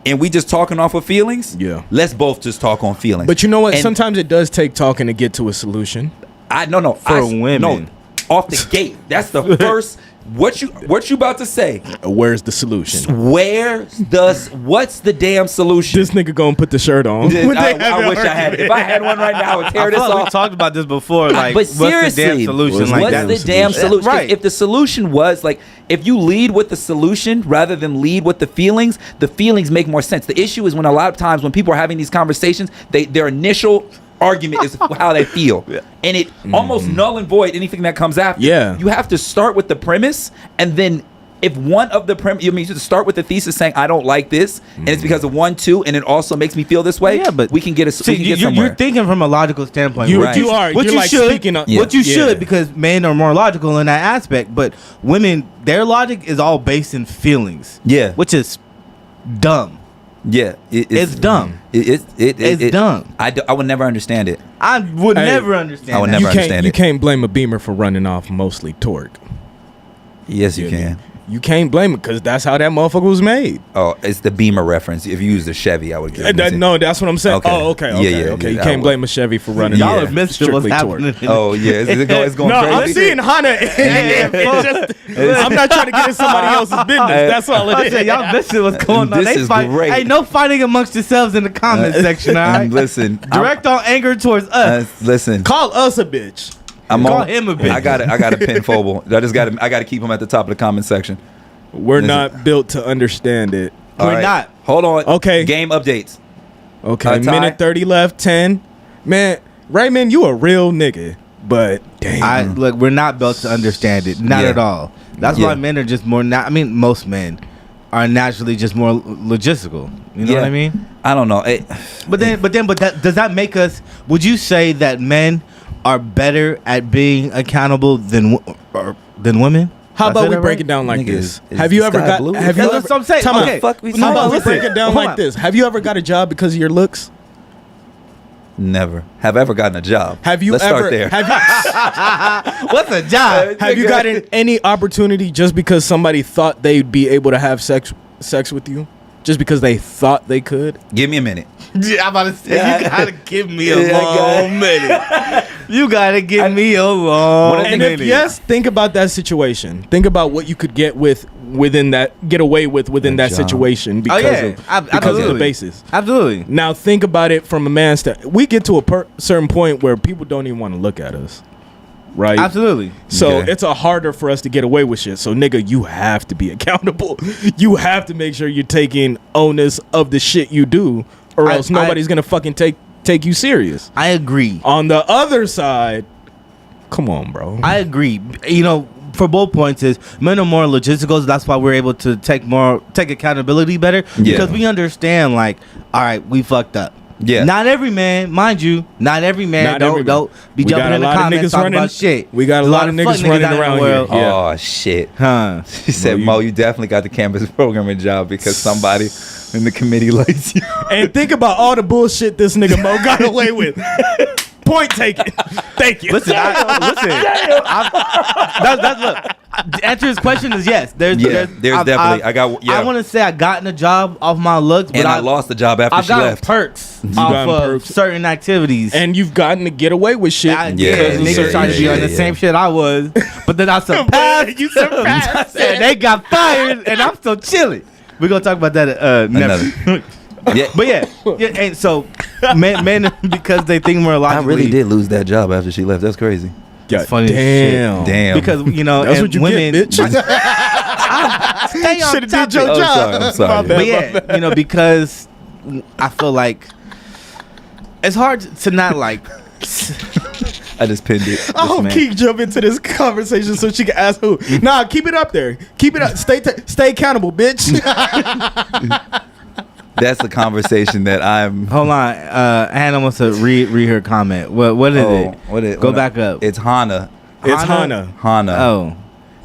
and we just talking off of feelings, let's both just talk on feelings. But you know what? Sometimes it does take talking to get to a solution. For women. No, off the gate. That's the first. What you about to say? Where's the solution? What's the damn solution? This nigga gonna put the shirt on. I wish I had it. If I had one right now, I would tear this off. We talked about this before. Like, but seriously, what's the damn solution? Right. If the solution was like, if you lead with the solution rather than lead with the feelings make more sense. The issue is when a lot of times when people are having these conversations, their initial argument is how they feel, and it almost null and void anything that comes after. You have to start with the premise, and then if one of the premise, you should start with the thesis saying I don't like this, and it's because of 1, 2, and it also makes me feel this way. But we can get somewhere. You're thinking from a logical standpoint. You are. What you should, because men are more logical in that aspect, but women, their logic is all based in feelings. Which is dumb. It's dumb. It's dumb. I would never understand it. I would never understand. I would never understand it. You can't blame a Beamer for running off mostly torque. Yes, you can. You can't blame it because that's how that motherfucker was made. Oh, it's the Beamer reference. If you use the Chevy, I would get it. No, that's what I'm saying. Okay. Oh, okay. Okay. You can't blame a Chevy for running. Y'all have missed what's happening. Oh, yeah. It's going no, crazy. I'm seeing Honda. I'm not trying to get in somebody else's business. That's all it is. Y'all missed what's going on. This is great. Hey, no fighting amongst yourselves in the comment section, all right? Listen. Direct all anger towards us. Listen. Call us a bitch. Call him a bitch. I got a pin Phobal. I got to keep him at the top of the comment section. We're not built to understand it. We're not. Hold on. Okay. Game updates. Okay. Minute 30 left. 10. Man, Raymond, you a real nigga. But damn, look, we're not built to understand it, not at all. That's why men are just more. Most men are naturally just more logistical. You know what I mean? I don't know. But does that make us? Would you say that men are better at being accountable than women? How about we break it down like this? Have you ever got? Have you ever? That's what I'm saying. Okay. How about we break it down like this? Have you ever got a job because of your looks? Never. Have ever gotten a job? Have you Let's ever? start there. What's a job? Have you gotten any opportunity just because somebody thought they'd be able to have sex with you? Just because they thought they could? Give me a minute. Yeah, I'm about to say, you gotta give me a long minute. You gotta give me a long minute. And if yes, think about that situation. Think about what you could get away with within that situation because of the basis. Absolutely. Now think about it from a man's standpoint. We get to a certain point where people don't even want to look at us. Right? Absolutely. So it's harder for us to get away with shit. So nigga, you have to be accountable. You have to make sure you're taking onus of the shit you do, or else nobody's gonna fucking take you serious. I agree. On the other side, come on, bro. I agree. You know, for both points is men are more logistical. That's why we're able to take accountability better because we understand. Like, all right, we fucked up. Yeah. Not every man, mind you. Not every man. Don't be jumping in the comments talking about shit. We got a lot of niggas running around here. Yeah. Oh shit. Huh? She said, Mo, you definitely got the campus programming job because somebody in the committee likes you. And think about all the bullshit this nigga Mo got away with. Point taken. Thank you. Listen. Look. The answer to his question is yes. There's definitely. I want to say I gotten a job off my looks, but I lost the job after she left. Perks off of certain activities, and you've gotten to get away with shit. Niggas trying to be on the same shit I was, but then I surpassed. You surpassed. And they got fired, and I'm still chilling. We're gonna talk about that next. But and so men because they think more logically. I really did lose that job after she left. That's crazy. Yeah, funny damn. Because that's what you women, get, bitch. Stay on Should have did your job. I'm sorry. But because I feel like it's hard to not like. I just pinned it. I hope Keek jump into this conversation so she can ask who. Nah, keep it up there. Keep it up. Stay accountable, bitch. That's the conversation that I'm. Hold on, Hannah wants to read her comment. What is it? Go back up. It's Hannah. It's Hannah. Hannah. Oh,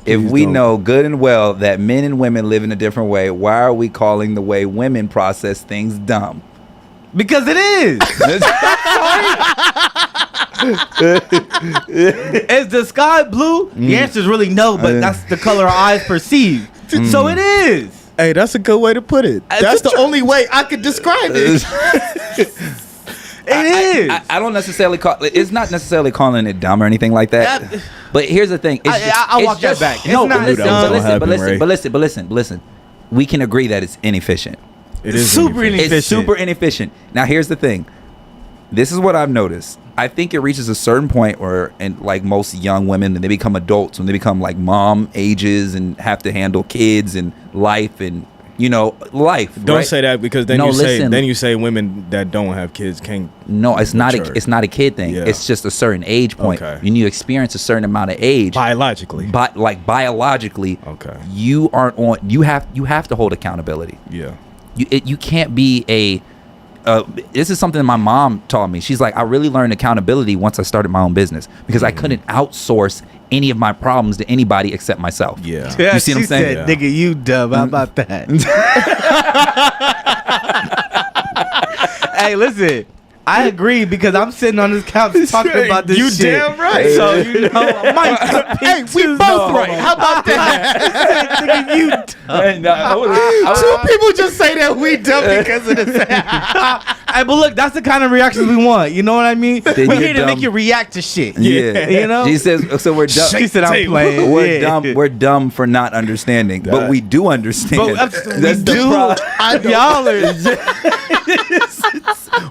if we know good and well that men and women live in a different way, why are we calling the way women process things dumb? Because it is. Is the sky blue? The answer is really no, but that's the color our eyes perceive. So it is. Hey, that's a good way to put it. That's the only way I could describe it. It is. I don't necessarily call it's not necessarily calling it dumb or anything like that. But here's the thing. I'll walk that back. No, but listen. We can agree that it's inefficient. It is super inefficient. It's super inefficient. Now, here's the thing. This is what I've noticed. I think it reaches a certain point where, and like most young women, when they become adults, when they become like mom ages and have to handle kids and life and life. Don't say that because then you say women that don't have kids can't. No, it's not a kid thing. Yeah. It's just a certain age point. Okay. When you experience a certain amount of age biologically, okay, you aren't on. You have to hold accountability. Yeah. You can't be a. This is something my mom taught me. She's like, I really learned accountability once I started my own business because I couldn't outsource any of my problems to anybody except myself. Yeah. You see what I'm saying? Said, nigga, you dumb. How about that? Hey, listen. I agree because I'm sitting on this couch talking about this shit. You damn right. So, I might hey, we both right. How about that? Nigga, you dumb. Two people just say that we dumb because of this. Hey, but look, that's the kind of reactions we want. You know what I mean? We're here to make you react to shit. Yeah. You know? She says, so we're dumb. She said, I'm playing. We're dumb. We're dumb for not understanding, but we do understand. That's y'all are.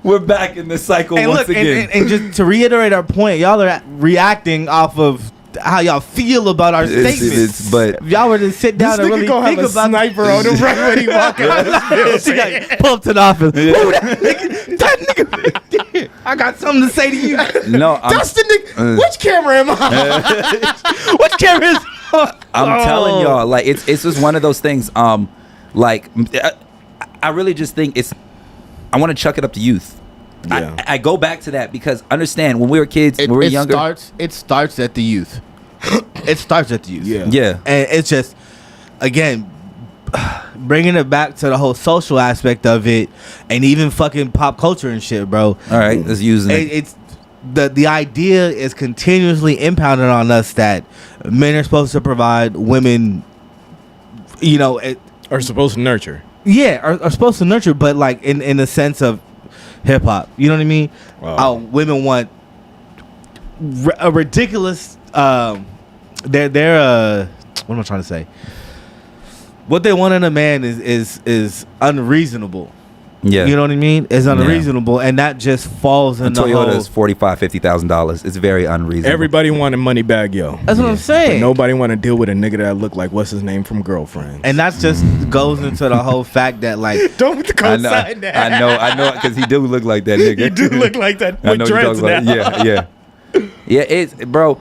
We're back in the cycle once again. And just to reiterate our point, y'all are reacting off of how y'all feel about our statements. But if y'all were to sit down and really think about sniper on him right when he walk out. She got pull up to the office. That nigga. I got something to say to you. No, That's the nigga. Which camera am I? Which camera is? I'm telling y'all, like it's just one of those things. Like I really just think I want to chuck it up to youth. Yeah. I go back to that because understand when we were kids, when we were younger. It starts at the youth. It starts at the youth. Yeah. Yeah. And it's just, again, bringing it back to the whole social aspect of it, and even fucking pop culture and shit, bro. All right, let's use it. It's the idea is continuously impounded on us that men are supposed to provide, women, Are supposed to nurture. Yeah, are supposed to nurture, but like in the sense of hip hop, you know what I mean? Wow. Women want a ridiculous. They're what am I trying to say? What they want in a man is unreasonable. Yeah, you know what I mean? It's unreasonable, and that just falls in the Toyota is $45,000-$50,000. It's very unreasonable. Everybody wanted money bag, yo. That's what I'm saying. But nobody want to deal with a nigga that look like what's his name from Girlfriends. And that's just goes into the whole fact that like Don't co-sign that. I know, because he do look like that nigga. He do look like that I with know dreads now. Yeah. It's bro.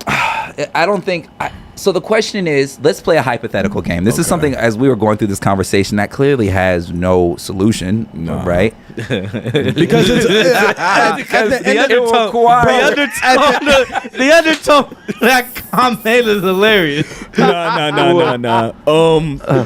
I don't think. So the question is, let's play a hypothetical game. This is something, as we were going through this conversation, that clearly has no solution, right? Because it's the undertone that comment is hilarious. No.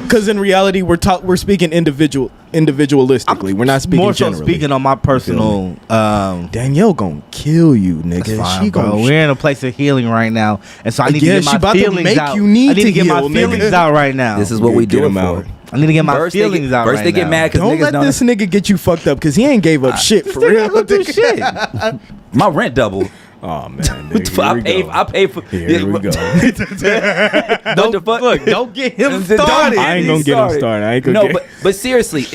Because in reality, we're speaking individualistically. We're not speaking more so generally. speaking on my personal. Danielle gonna kill you, nigga. Fine, She bro. gonna. We're in a place of healing right now, and so I need to get she my about to feelings make out. you need I need to get my heal, feelings nigga. out right now. This is what we Get do it him for. out. I need to get my First feelings out. First they get mad because Don't niggas let don't. this nigga get you fucked up because he ain't gave up shit for real. Don't do shit. My rent doubled. Oh man, nigga, I pay for. Here we go. What the fuck? Look, don't get him started. I ain't gonna get him started. I ain't gonna No, but seriously,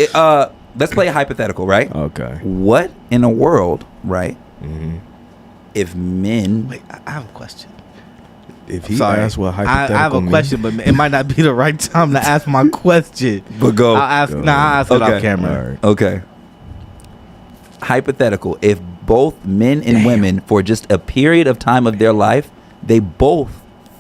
let's play a hypothetical, right? Okay. What in the world, right? If men, Wait, I have a question. If he Sorry. asks what I hypothetical have a means- question, but it might not be the right time to ask my question. but go. I'll ask. I'll ask it Okay. off camera. All right. Okay. Hypothetical. If both men and women, for just a period of time of their life, they both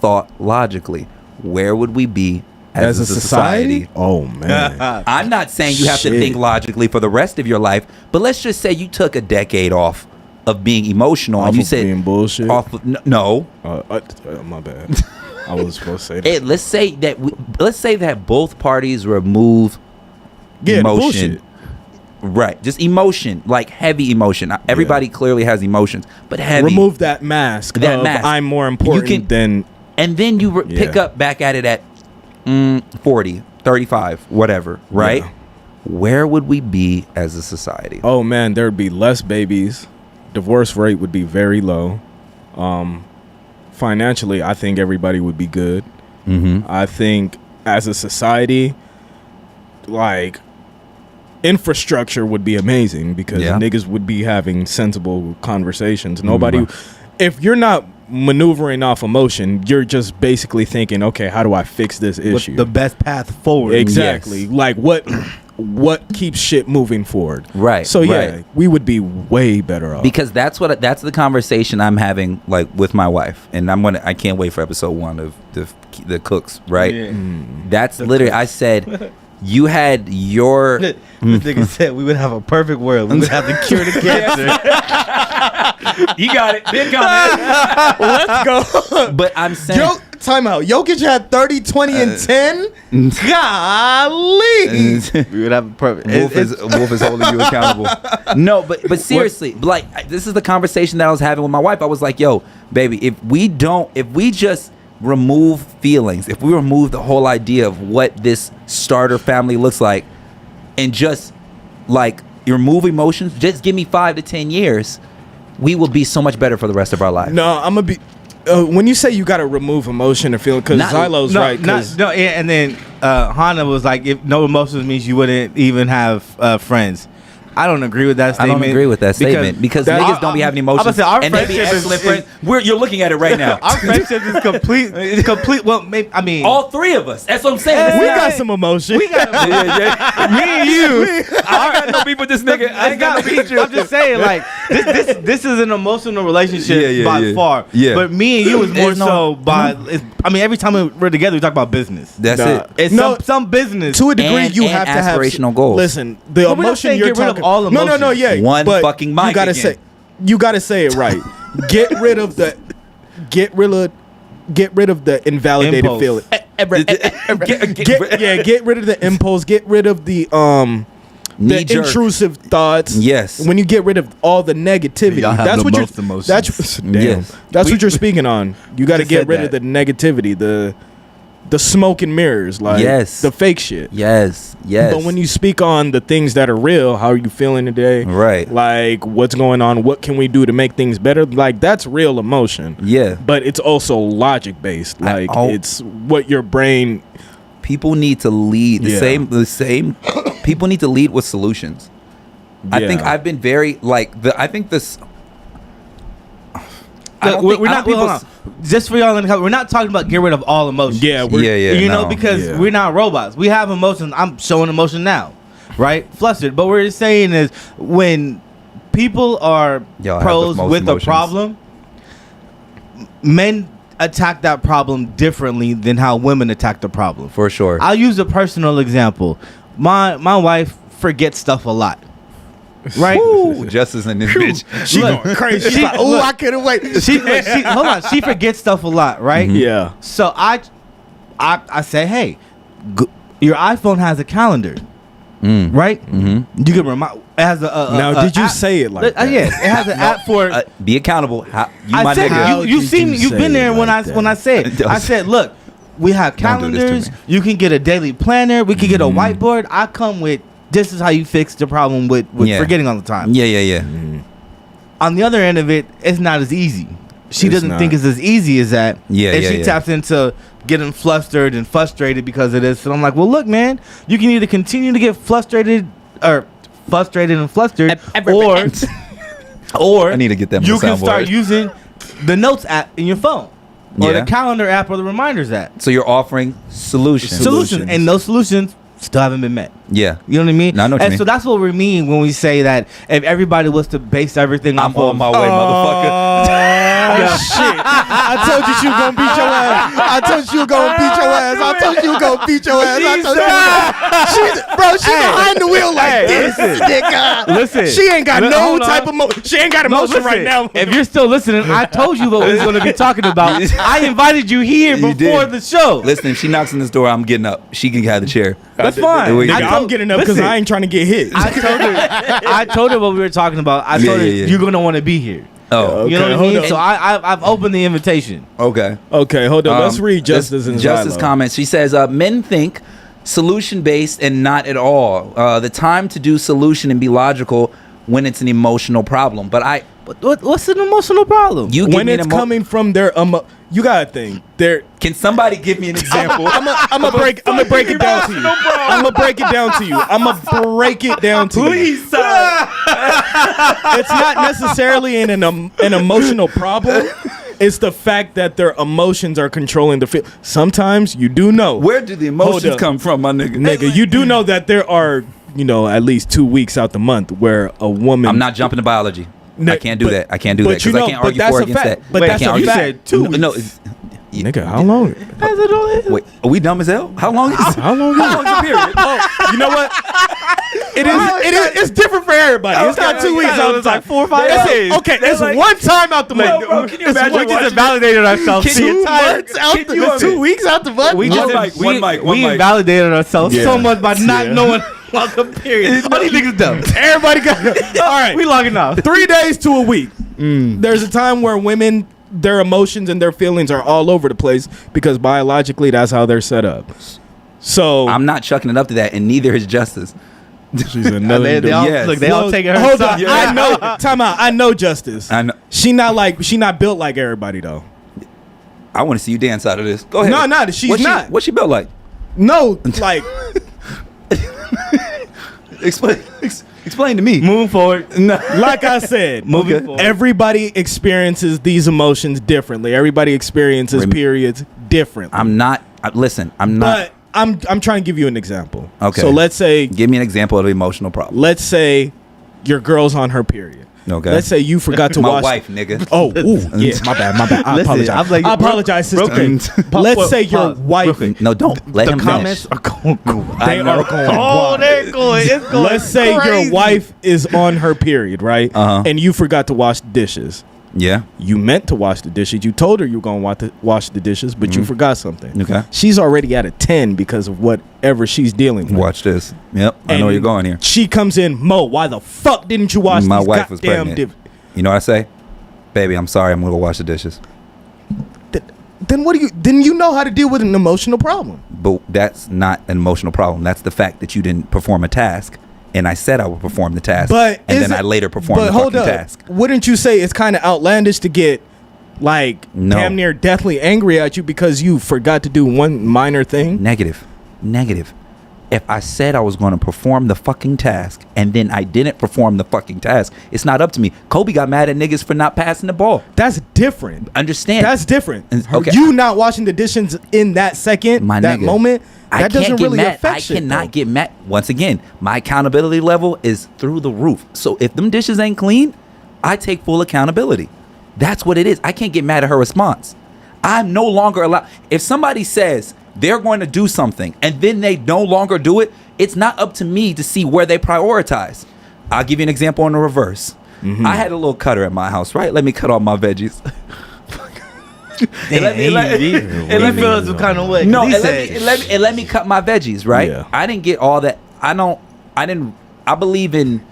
thought logically, where would we be as a society? Oh man. I'm not saying you have to Shit. think logically for the rest of your life, but let's just say you took a decade off of being emotional Off and you of said being bullshit. off of, no. My bad. I was supposed to say that. Let's say that both parties remove Yeah, the emotion. bullshit. Right, just emotion, like heavy emotion. Everybody clearly has emotions, but heavy. Remove that mask. That of mask. I'm more important You can- than. And then you pick Yeah. up back at it at 40, 35, whatever, right? Yeah. Where would we be as a society? Oh man, there'd be less babies. Divorce rate would be very low. Financially, I think everybody would be good. I think as a society, like, infrastructure would be amazing because niggas would be having sensible conversations. Nobody, if you're not maneuvering off emotion, you're just basically thinking, okay, how do I fix this issue? What's the best path forward? Exactly. Yes. Like what keeps shit moving forward? Right. So yeah, right. we would be way better off. Because that's the conversation I'm having, like, with my wife, and I can't wait for episode 1 of the cooks, right? Yeah. That's literally I said. You had your. This nigga said we would have a perfect world. We would have the cure to cancer. You got it. Big comment. Let's go. But I'm saying. Time out. Jokic had 30, 20, and 10. Golly. We would have a perfect. Wolf is holding you accountable. No, but seriously, like, this is the conversation that I was having with my wife. I was like, yo, baby, if we just remove feelings, if we remove the whole idea of what this starter family looks like, and just, like, you remove emotions, just give me 5 to 10 years, we will be so much better for the rest of our life. No, I'm gonna be. When you say you gotta remove emotion and feeling, because Zylo's right. And then Hana was like, if no emotions means you wouldn't even have friends. I don't agree with that I statement. don't agree with that statement because niggas don't be having emotions. I'm gonna say our and they be friendship excellent is friends. You're looking at it right now. our friendship is complete. Well, maybe I mean all three of us. That's what I'm saying. We got some emotion. we got me and you. I ain't got no beef with this nigga. I ain't got no beef with you. I'm just saying, like this is an emotional relationship by far. Yeah. But me and you is more There's no- so by. I mean, every time we're together, we talk about business. That's Nah. it. It's No, some business. To a degree, And- you and have to have aspirational goals. Listen, the But we're not emotion saying you're get rid of talking. all No, emotions. yeah. One but fucking mic You gotta again. say, you gotta say it right. Get rid of the invalidated Impulse. feeling. Get Get rid of the impulse. Get rid of the Knee-jerk. intrusive thoughts. Yes. When you get rid of all the negativity, Y'all have that's the what most you're. emotions. That's damn. Yes. That's what you're speaking on. You got to Just get said rid of that. the negativity, the smoke and mirrors, like Yes. the fake shit. Yes. But when you speak on the things that are real, how are you feeling today? Right. Like what's going on? What can we do to make things better? Like that's real emotion. Yeah. But it's also logic based. Like oh. it's what your brain. People need to lead the Yeah. same people need to lead with solutions. I think Yeah. I've been very I think this I Look, don't think- we're I not. don't Hold on. Just for y'all in the company, we're not talking about get rid of all emotions. Yeah. You know, no. because Yeah. we're not robots. We have emotions. I'm showing emotion now, right? Flustered. But what we're saying is when people are Y'all have pros the most with emotions. a problem, men attack that problem differently than how women attack the problem. for sure. I'll use a personal example. My wife forgets stuff a lot, right? Ooh, Justice in this bitch. She Look, going crazy. She's she- like, oh, look. I couldn't wait. Hold on. She forgets stuff a lot, right? Yeah. So I say, hey, your iPhone has a calendar, right? Mm-hmm. You can remind. It has a Now, did you app. say it like that? Yeah, it has an app for. Be accountable. You I my said nigga. How you've did seen you you've say been there it when like I said Don't I said look, we have Don't do this to calendars. me. You can get a daily planner. We can get a whiteboard. I come with this is how you fix the problem with Yeah. forgetting all the time. Yeah. On the other end of it, it's not as easy. She It's doesn't not. think it's as easy as that. Yeah, and yeah, she yeah. taps into getting flustered and frustrated because of this. So I'm like, well, look, man, you can either continue to get frustrated and flustered, or I need to get that on you the can start soundboard. using the notes app in your phone, or Yeah. the calendar app, or the reminders app. So you're offering solutions. Solutions, and those solutions still haven't been met. Yeah. You know what I mean? No, I know what you and mean. so that's what we mean when we say that if everybody was to base everything I'm off on of my way, motherfucker. Oh shit! I told you she was gonna beat your ass. I told you gonna beat your ass. I told you gonna beat your ass. I told you. She's behind the wheel like this, nigga. Listen, She ain't got no hold on. type of she ain't got No, emotion right now. If you're still listening, I told you what we was going to be talking about. I invited you here You before did. the show. Listen, if she knocks on this door, I'm getting up. She can have the chair. That's fine. Nigga, Nigga, I'm getting up because listen, I ain't trying to get hit. I told her what we were talking about. I told her yeah. you're going to want to be here. Oh, You know what I hold mean? up. So I've opened the invitation. okay. Okay, hold on. Let's read This- Justice and Justice Zylo. comments. She says, men think solution based and not at all. The time to do solution and be logical when it's an emotional problem. But What's an emotional problem? you give When me an it's coming from their you gotta think they're. Can somebody give me an example? I'm gonna break it down to you. I'm gonna break it down to you. I'm gonna break it down to you. Please, sir. It's not necessarily an emotional problem. It's the fact that their emotions are controlling the feel. Sometimes you do know. Where do the Hold emotions up. come from, my nigga? Nigga, you do know that there are, at least 2 weeks out the month where a woman. I'm not jumping to biology. No, I can't do but- that. I can't do but that you because I know- can't but argue that's for a against fact. that. But I that's can't a argue. fact. You said 2 weeks. No, Nigga, how long? wait, are we dumb as hell? How long is it? How long? How long is the period? Oh, you know what? It is. It's different for everybody. It's not 2 weeks out. It's like 4 or 5 days. Okay, it's like- one time out the month. bro, can you It's imagine one- We just watching validated ourselves. Can the you entire- months out Can the you 2 weeks out the month. We One just mic, one mic, one we mic. invalidated ourselves Yeah. so much by not Yeah. knowing about the period. All these niggas dumb. Everybody got. All right, We logging off. 3 days to a week. There's a time where women, their emotions and their feelings are all over the place because biologically that's how they're set up. So I'm not chucking it up to that, and neither is Justice. she's another. They all, Yes. look, they all taking her Hold side. on, I know. Time out. I know Justice. I know. She not built like everybody though. I want to see you dance out of this. Go ahead. No, she's not. What's she built like? No, like Explain. Explain to me. Moving forward. No. Like I said, Moving forward. everybody experiences these emotions differently. Everybody experiences periods differently. Listen, I'm not. But I'm trying to give you an example. Okay. So let's say, Give me an example of an emotional problem. let's say your girl's on her period. Okay. Let's say you forgot to My wash. wife, nigga. Oh, ooh, yeah, my bad. I Listen, apologize. I'm like, I apologize, sister. okay. Let's say your Pause. wife. Real quick. No, don't let The him comments finish. are going. They are going. Oh, wild. they're going. It's going. Let's say crazy. your wife is on her period, right? Uh-huh. And you forgot to wash the dishes. Yeah. You meant to wash the dishes. You told her you were going to wash the dishes, but you forgot something. Okay. She's already at a 10 because of whatever she's dealing with. Watch this. Yep. I know And where you're going here. She comes in, Mo, why the fuck didn't you wash My these wife was goddamn pregnant. You know what I say? Baby, I'm sorry. I'm going to wash the dishes. Then what do you? Then you know how to deal with an emotional problem. But that's not an emotional problem. That's the fact that you didn't perform a task. And I said I would perform the task. But and is then I it- later performed but the hold fucking up. task. Wouldn't you say it's kind of outlandish to get like No. damn near deathly angry at you because you forgot to do one minor thing? Negative. If I said I was going to perform the fucking task and then I didn't perform the fucking task, it's not up to me. Kobe got mad at niggas for not passing the ball. That's different. Understand? That's different. Okay. You not washing the dishes in that second, My that nigga, moment, I that can't doesn't get really mad. affect I shit, cannot though. get mad. Once again, my accountability level is through the roof. So if them dishes ain't clean, I take full accountability. That's what it is. I can't get mad at her response. I'm no longer allowed. If somebody says they're going to do something and then they no longer do it, it's not up to me to see where they prioritize. I'll give you an example in the reverse. I had a little cutter at my house, right? Let me cut all my veggies. He feels some kind of way. No, He and said- let me cut my veggies, right? Yeah. I didn't get all that. I believe in.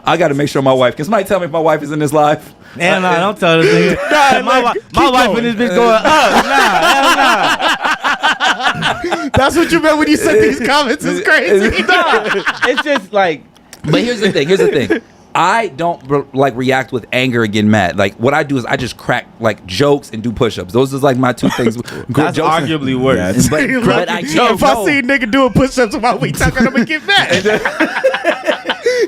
I got to make sure my wife. Can somebody tell me if my wife is in this live? Hell no, don't tell this nigga. My wife and this bitch going up. Hell nah. That's what you meant when you said these comments is crazy. Nah, it's just like, But here's the thing. I don't react with anger and get mad. Like what I do is I just crack like jokes and do push-ups. Those is like my two things. that's arguably worse. That's- But I can't. if I see a nigga doing push-ups while we talking, I'm gonna get mad.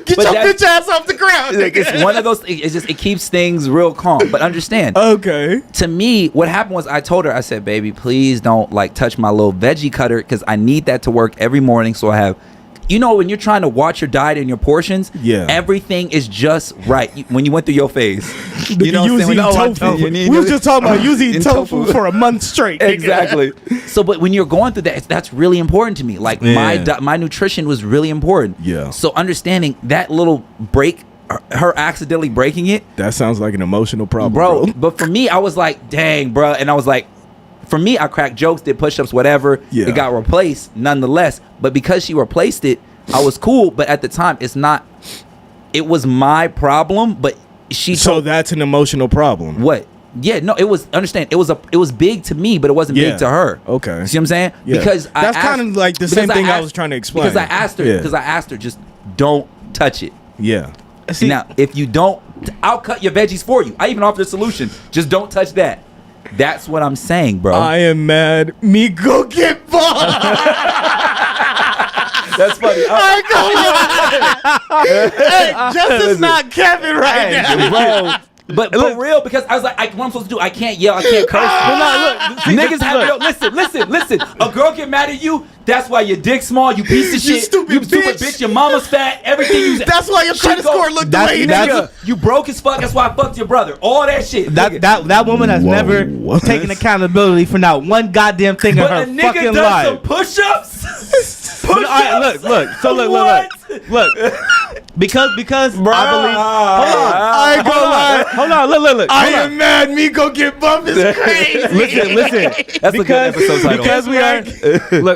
Get But your that's- bitch ass off the ground. Like, it's one of those. It keeps things real calm. But understand. Okay. To me, what happened was I told her, I said, baby, please don't like touch my little veggie cutter because I need that to work every morning. So I have, you know, when you're trying to watch your diet and your portions, Yeah. everything is just right. When you went through your phase, you know you what I'm was saying? eating tofu. You need- We was just talking about you was eating in tofu for a month straight. nigga. Exactly. So, but when you're going through that, that's really important to me. Like Yeah. my nutrition was really important. Yeah. So understanding that little break, her accidentally breaking it, That sounds like an emotional problem, bro. bro. But for me, I was like, dang, bro. And I was like, for me, I cracked jokes, did push-ups, whatever. Yeah. It got replaced nonetheless. But because she replaced it, I was cool. But at the time, it was my problem. But she So told that's an emotional problem. what? Yeah, no, it was, understand, it was big to me, but it wasn't Yeah. big to her. Okay. You see what I'm saying? Yeah. Because That's kind of like the same thing I was trying to explain. Because I asked her, just don't touch it. Yeah. see, Now, if you don't, I'll cut your veggies for you. I even offered a solution. Just don't touch that. That's what I'm saying, bro. I am mad. Me go get bought. That's funny. Hey, Justin's not Kevin right now. Bro. But for real, because I was like, what I'm supposed to do? I can't yell, I can't curse. Niggas have listen. A girl get mad at you, that's why your dick small, you piece of shit. stupid bitch. Your mama's fat, everything you That's why your credit score looked the that's- way it that's- is. You broke as fuck, that's why I fucked your brother. All that shit. nigga. that woman has Whoa, never what? taken accountability for not one goddamn thing in But her a nigga fucking does some life. push-ups. But, all right, look. So look. Because I believe. I ain't gonna lie. Hold on. Look. I am mad. Me go get bumped is crazy. Listen. That's a good episode title.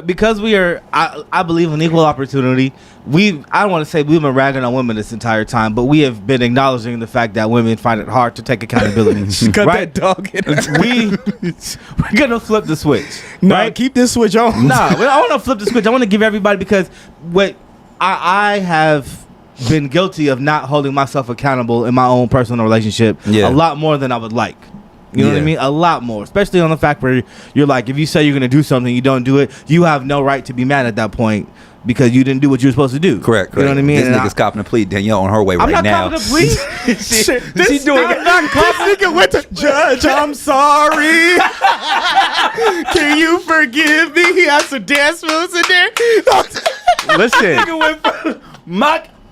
Because we are. I believe in equal opportunity. I don't want to say we've been ragging on women this entire time, but we have been acknowledging the fact that women find it hard to take accountability. Cut right? that dog in her. We're gonna flip the switch. Nah, right? keep this switch on. Nah, I want to flip the switch. I want to give everybody, because what I have been guilty of not holding myself accountable in my own personal relationship a lot more than I would like. You know what I mean? A lot more, especially on the fact where you're like, if you say you're gonna do something, you don't do it, you have no right to be mad at that point. because you didn't do what you were supposed to do. Correct. You know what I mean? This nigga's copping a plea. Danielle on her way I'm right not now. copping a plea. Shit, She's doing it. This nigga went to judge. I'm sorry. Can you forgive me? He has some dance moves in there. Listen.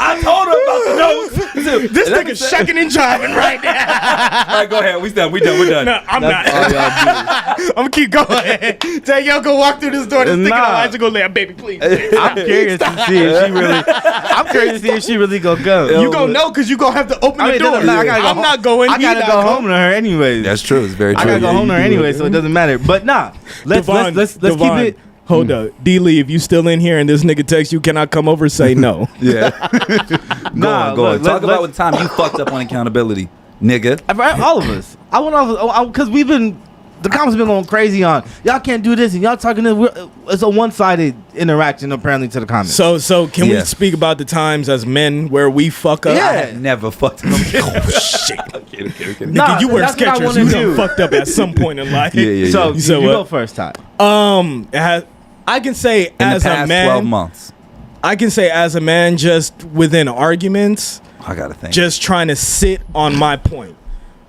I told her about the notes. This nigga's shucking and jiving right now. All right, go ahead. We're done. No, I'm not. I'm gonna keep going. Danielle go walk through this door. This nigga Elijah go lay, baby, please. I'm curious to see if she really. I'm curious to see if she really gonna go. You gonna know because you gonna have to open the door. I'm not going. I gotta go home to her anyways. That's true. It's very true. I gotta go home to her anyway, so it doesn't matter. But nah, let's keep it. Hold up, D-Lee, if you still in here and this nigga texts you, can I come over? Say no. Yeah. Go on. Talk about let's- the time you fucked up on accountability, nigga. All of us. I went off because the comments been going crazy on y'all can't do this and y'all talking this. It's a one-sided interaction apparently to the comments. So can we speak about the times as men where we fuck up? Yeah. I had never fucked up. Oh shit. Okay. Nigga, you wear that's what I Skechers. wanna You do. done fucked up at some point in life. Yeah. So You said you what? go first, Ty. I can say In as the a past man, 12 months. I can say as a man, just within arguments, I gotta think. just trying to sit on my point.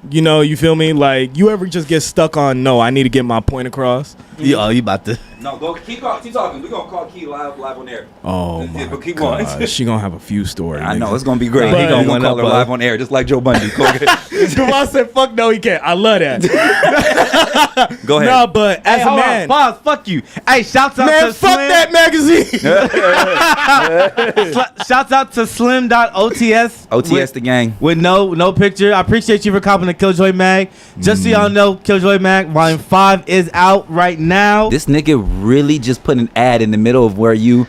You know, you feel me? Like, you ever just get stuck on, no, I need to get my point across? You about to. No, go keep talking. We're gonna call Key live on air. Oh, Yeah, my but keep going. God. She gonna have a few stories. I know nigga. it's gonna be great. But- He gonna call her live on air, just like Joe Bundy. Go ahead. Devon said, fuck no, he can't. I love that. Go ahead. No, but as a hold man, on, pause. Fuck you. Hey, shouts out man, to fuck Slim. that magazine. Shouts out to Slim.OTS. OTS the gang. With no picture. I appreciate you for copping the Killjoy Mag. Just so y'all know, Killjoy Mag Volume 5 is out right now. This nigga really just put an ad in the middle of where you.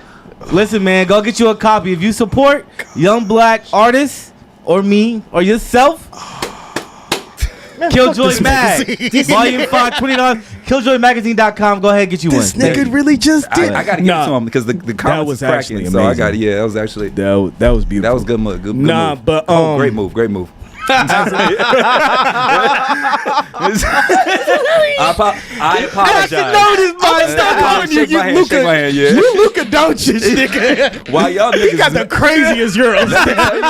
Listen, man, go get you a copy. If you support young black artists or me or yourself, Killjoy Mag, Volume 5, $20. KilljoyMagazine.com. Go ahead and get you This one. nigga really just did. I gotta give it to him because the comments was was cracking. actually So I amazing. got that was actually That was beautiful. that was good move. Good Nah, move. but, great move. I apologize. Stop calling you Shake my hand, Luka. shake my hand, yeah. You Luka Doncic, nigga. Why y'all niggas? You got the craziest Euros.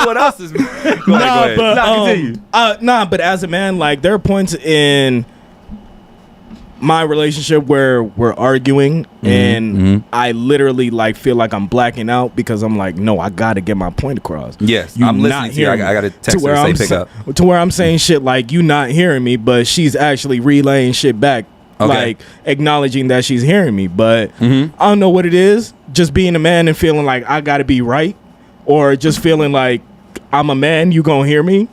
What else is? Go ahead. But as a man, like, there are points in my relationship where we're arguing and I literally like feel like I'm blacking out because I'm like, no, I gotta get my point across. Yes, You I'm not listening to you. hearing I gotta me. text To her where say I'm pick up. to where I'm saying shit like you not hearing me, but she's actually relaying shit back, Okay. like acknowledging that she's hearing me. But I don't know what it is. Just being a man and feeling like I gotta be right, or just feeling like I'm a man, you gonna hear me.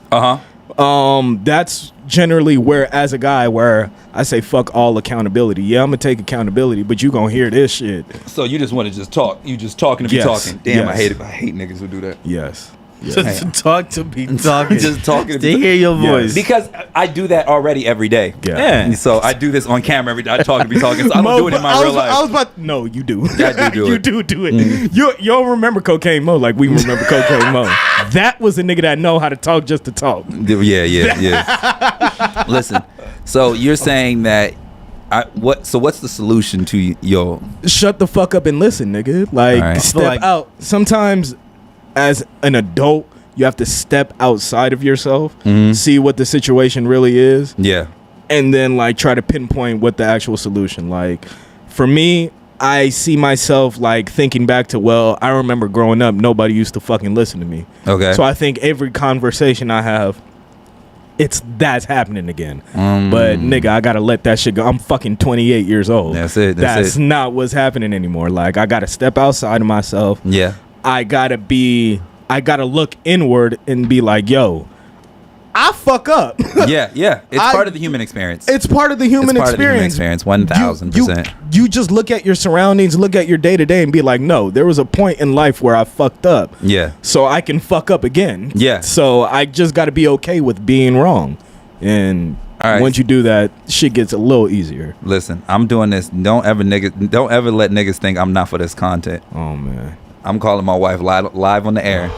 That's generally where, as a guy, where I say fuck all accountability. Yeah, I'm gonna take accountability, but you gonna hear this shit. So you just want to just talk? You just talking to be Yes, talking? Damn, yes. I hate niggas who do that. Yes. Just to talk to be talking. Just talking to hear your voice. Because I do that already every day. Yeah. And so I do this on camera every day. I talk to be talking. So I don't do it in my real life. I was about. No, you do. I do you it. do it. You don't remember Cocaine Mo like we remember Cocaine Mo. That was a nigga that know how to talk just to talk. Yeah. Listen, so you're saying that what's the solution to your? Shut the fuck up and listen, nigga. Like, All right. step Like- out. Sometimes, as an adult, you have to step outside of yourself, see what the situation really is, Yeah. and then like try to pinpoint what the actual solution. Like, for me, I see myself like thinking back to, well, I remember growing up, nobody used to fucking listen to me. Okay. So I think every conversation I have, that's happening again. But nigga, I gotta let that shit go. I'm fucking 28 years old. That's it. That's not what's happening anymore. Like, I gotta step outside of myself. Yeah. I gotta look inward and be like, yo, I fuck up. Yeah. It's part of the human experience. It's part of the human It's part of the human experience. experience. 1000%. You just look at your surroundings, look at your day to day, and be like, no, there was a point in life where I fucked up. Yeah. So I can fuck up again. Yeah. So I just got to be okay with being wrong. And All right. once you do that, shit gets a little easier. Listen, I'm doing this. Don't ever let niggas think I'm not for this content. Oh man. I'm calling my wife live on the air.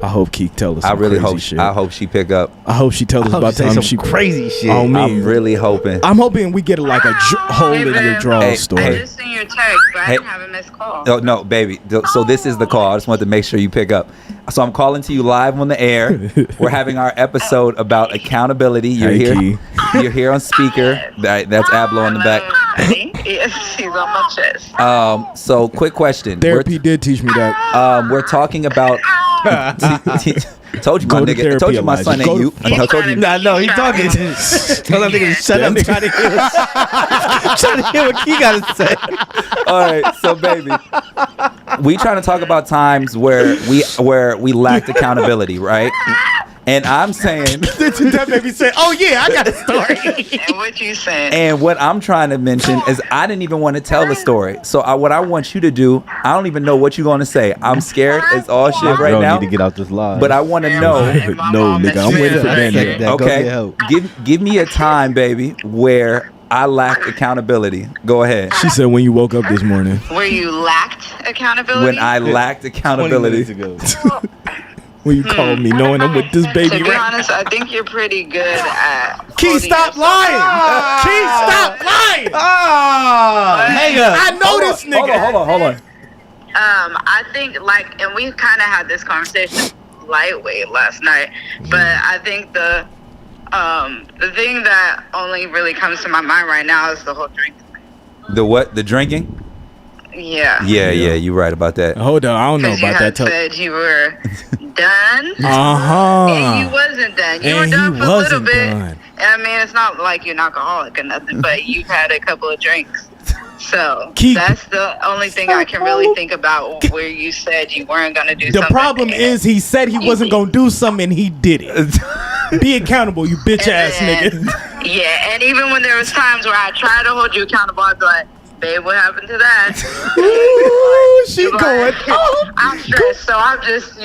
I hope Keith tell us. I really crazy hope. shit. I hope she pick up. I hope she tells us about say time some she crazy shit. On me. I'm really hoping. I'm hoping we get like a hole in your draw Hey, story. I just seen your text, but I didn't have a missed call. Oh, no, baby. So this is the call. I just wanted to make sure you pick up. So I'm calling to you live on the air. We're having our episode about accountability. You're Hey, here. Key. You're here on speaker. That's Ablo on the back. Yes, he's on my chest. So quick question. Therapy did teach me that. We're talking about. Told you, my Go to nigga. I therapy, told you my son Elijah. ain't you. I told you. Nah, no, he talking. Tell that nigga to shut up. Trying to hear what he got to say. All right, so baby, we trying to talk about times where we lacked accountability, right? And I'm saying That made me say, "Oh yeah, I got a story." And what you saying? And what I'm trying to mention is I didn't even want to tell the story. So what I want you to do, I don't even know what you're going to say. I'm scared as all shit right now. Need to get out this live. But I want to know. No, nigga, I'm waiting for Daniel. Go get Okay, help. give me a time, baby, where I lacked accountability. Go ahead. She said when you woke up this morning. Where you lacked accountability? When I lacked 20 accountability. minutes ago. When you called me knowing I'm with this baby To be right honest, I think you're pretty good at. Key, holding stop yourself- lying. Key, stop lying. Oh, hang up. I know this nigga. Hold on. I think and we kind of had this conversation lightweight last night, but I think the thing that only really comes to my mind right now is the whole drink thing. The what? The drinking? Yeah. Yeah, you're right about that. Hold on, I don't know Because you about had that. said you were done. And you Uh-huh. wasn't done. You And were done he for a little wasn't bit. done. And I mean, it's not like you're an alcoholic or nothing, but you've had a couple of drinks. So Keep- that's the only thing I can really think about where you said you weren't going to do The something. problem is he said he wasn't gonna do something and he did it. Be accountable, you bitch ass nigga. Yeah, and even when there was times where I tried to hold you accountable, I'd be like, babe, what happened to that? Ooh, she Like, going. I'm stressed, so I'm just,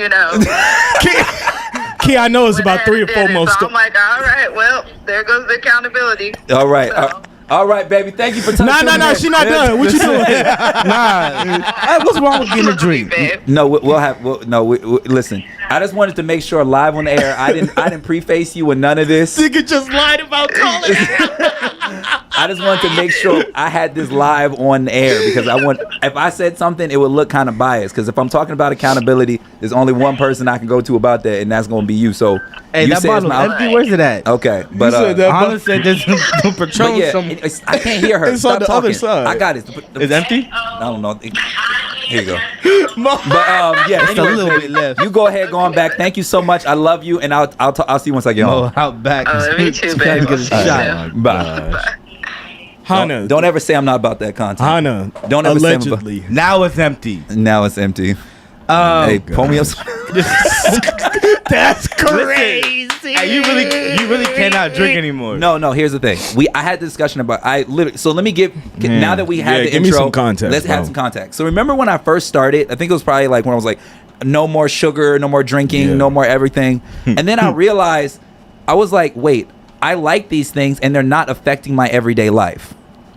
Key, I know it's about 3 or 4 more. So I'm like, all right, well, there goes the accountability. All right. So- All right, baby. Thank you for No, she not done. What you doing? Nah. What's wrong with getting a drink? Babe. No, listen. I just wanted to make sure live on the air. I didn't preface you with none of this. Nigga just lied about calling. I just wanted to make sure I had this live on the air because if I said something, it would look kind of biased. Because if I'm talking about accountability, there's only one person I can go to about that, and that's going to be you. So Hey, you that say it's bottle's not empty. Where's it at? okay, but said that Honda said there's some but Patron. yeah, I can't hear her. It's Stop on the talking. other side. I got it. It's empty? I don't know. Here you go. But yeah, Just a anyway, little bit left. you go ahead, going back. Thank you so much. I love you, and I'll see you once I get home. Oh, out back. Me too, She gotta babe. get a I'll see you shot. soon. Bye. Hannah, Don't ever say I'm not about that content. Hannah, Don't ever say I'm about- allegedly. Now it's empty. Now it's empty. Oh, Hey, pull me up. That's crazy. Hey, you really cannot drink anymore. No. Here's the thing. I had the discussion about. So let me now that we had Yeah, the give me intro. some context, Let's bro. have some context. So remember when I first started? I think it was probably like when I was like, no more sugar, no more drinking, Yeah. no more everything. And then I realized, I was like, wait, I like these things, and they're not affecting my everyday life.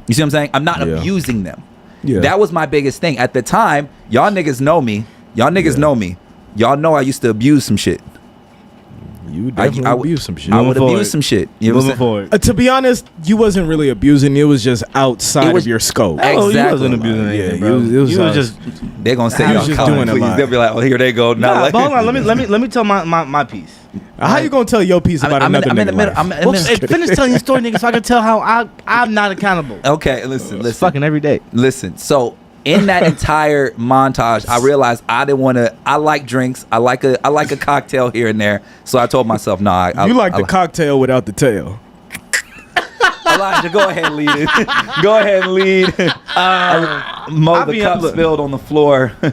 You see what I'm saying? I'm not Yeah. abusing them. Yeah. That was my biggest thing at the time. Y'all niggas know me. Know me. Y'all know I used to abuse some shit. You definitely abused some shit. I would Moving abuse forward. some shit. You know what I'm Moving saying? forward. To be honest, you wasn't really abusing. It was just outside It was- of your scope. Oh, you Exactly. wasn't abusing anything, Yeah, bro. you was You was just. They're gonna say I was y'all just calling, doing a please. lot. They'll be like, oh, here they go. Now, Nah, like, but hold on. Let me tell my piece. How you gonna tell your piece about I'm another in the nigga middle. life? I'm in the Well, middle. finish telling your story, nigga, so I can tell how I'm not accountable. Okay, listen. It's fucking every day. Listen. So in that entire montage, I realized I didn't want to. I like drinks. I like a cocktail here and there. So I told myself, nah. You like the cocktail without the tail. Elijah, go ahead and lead it. Go ahead and lead. Mo, the cup spilled on the floor. No,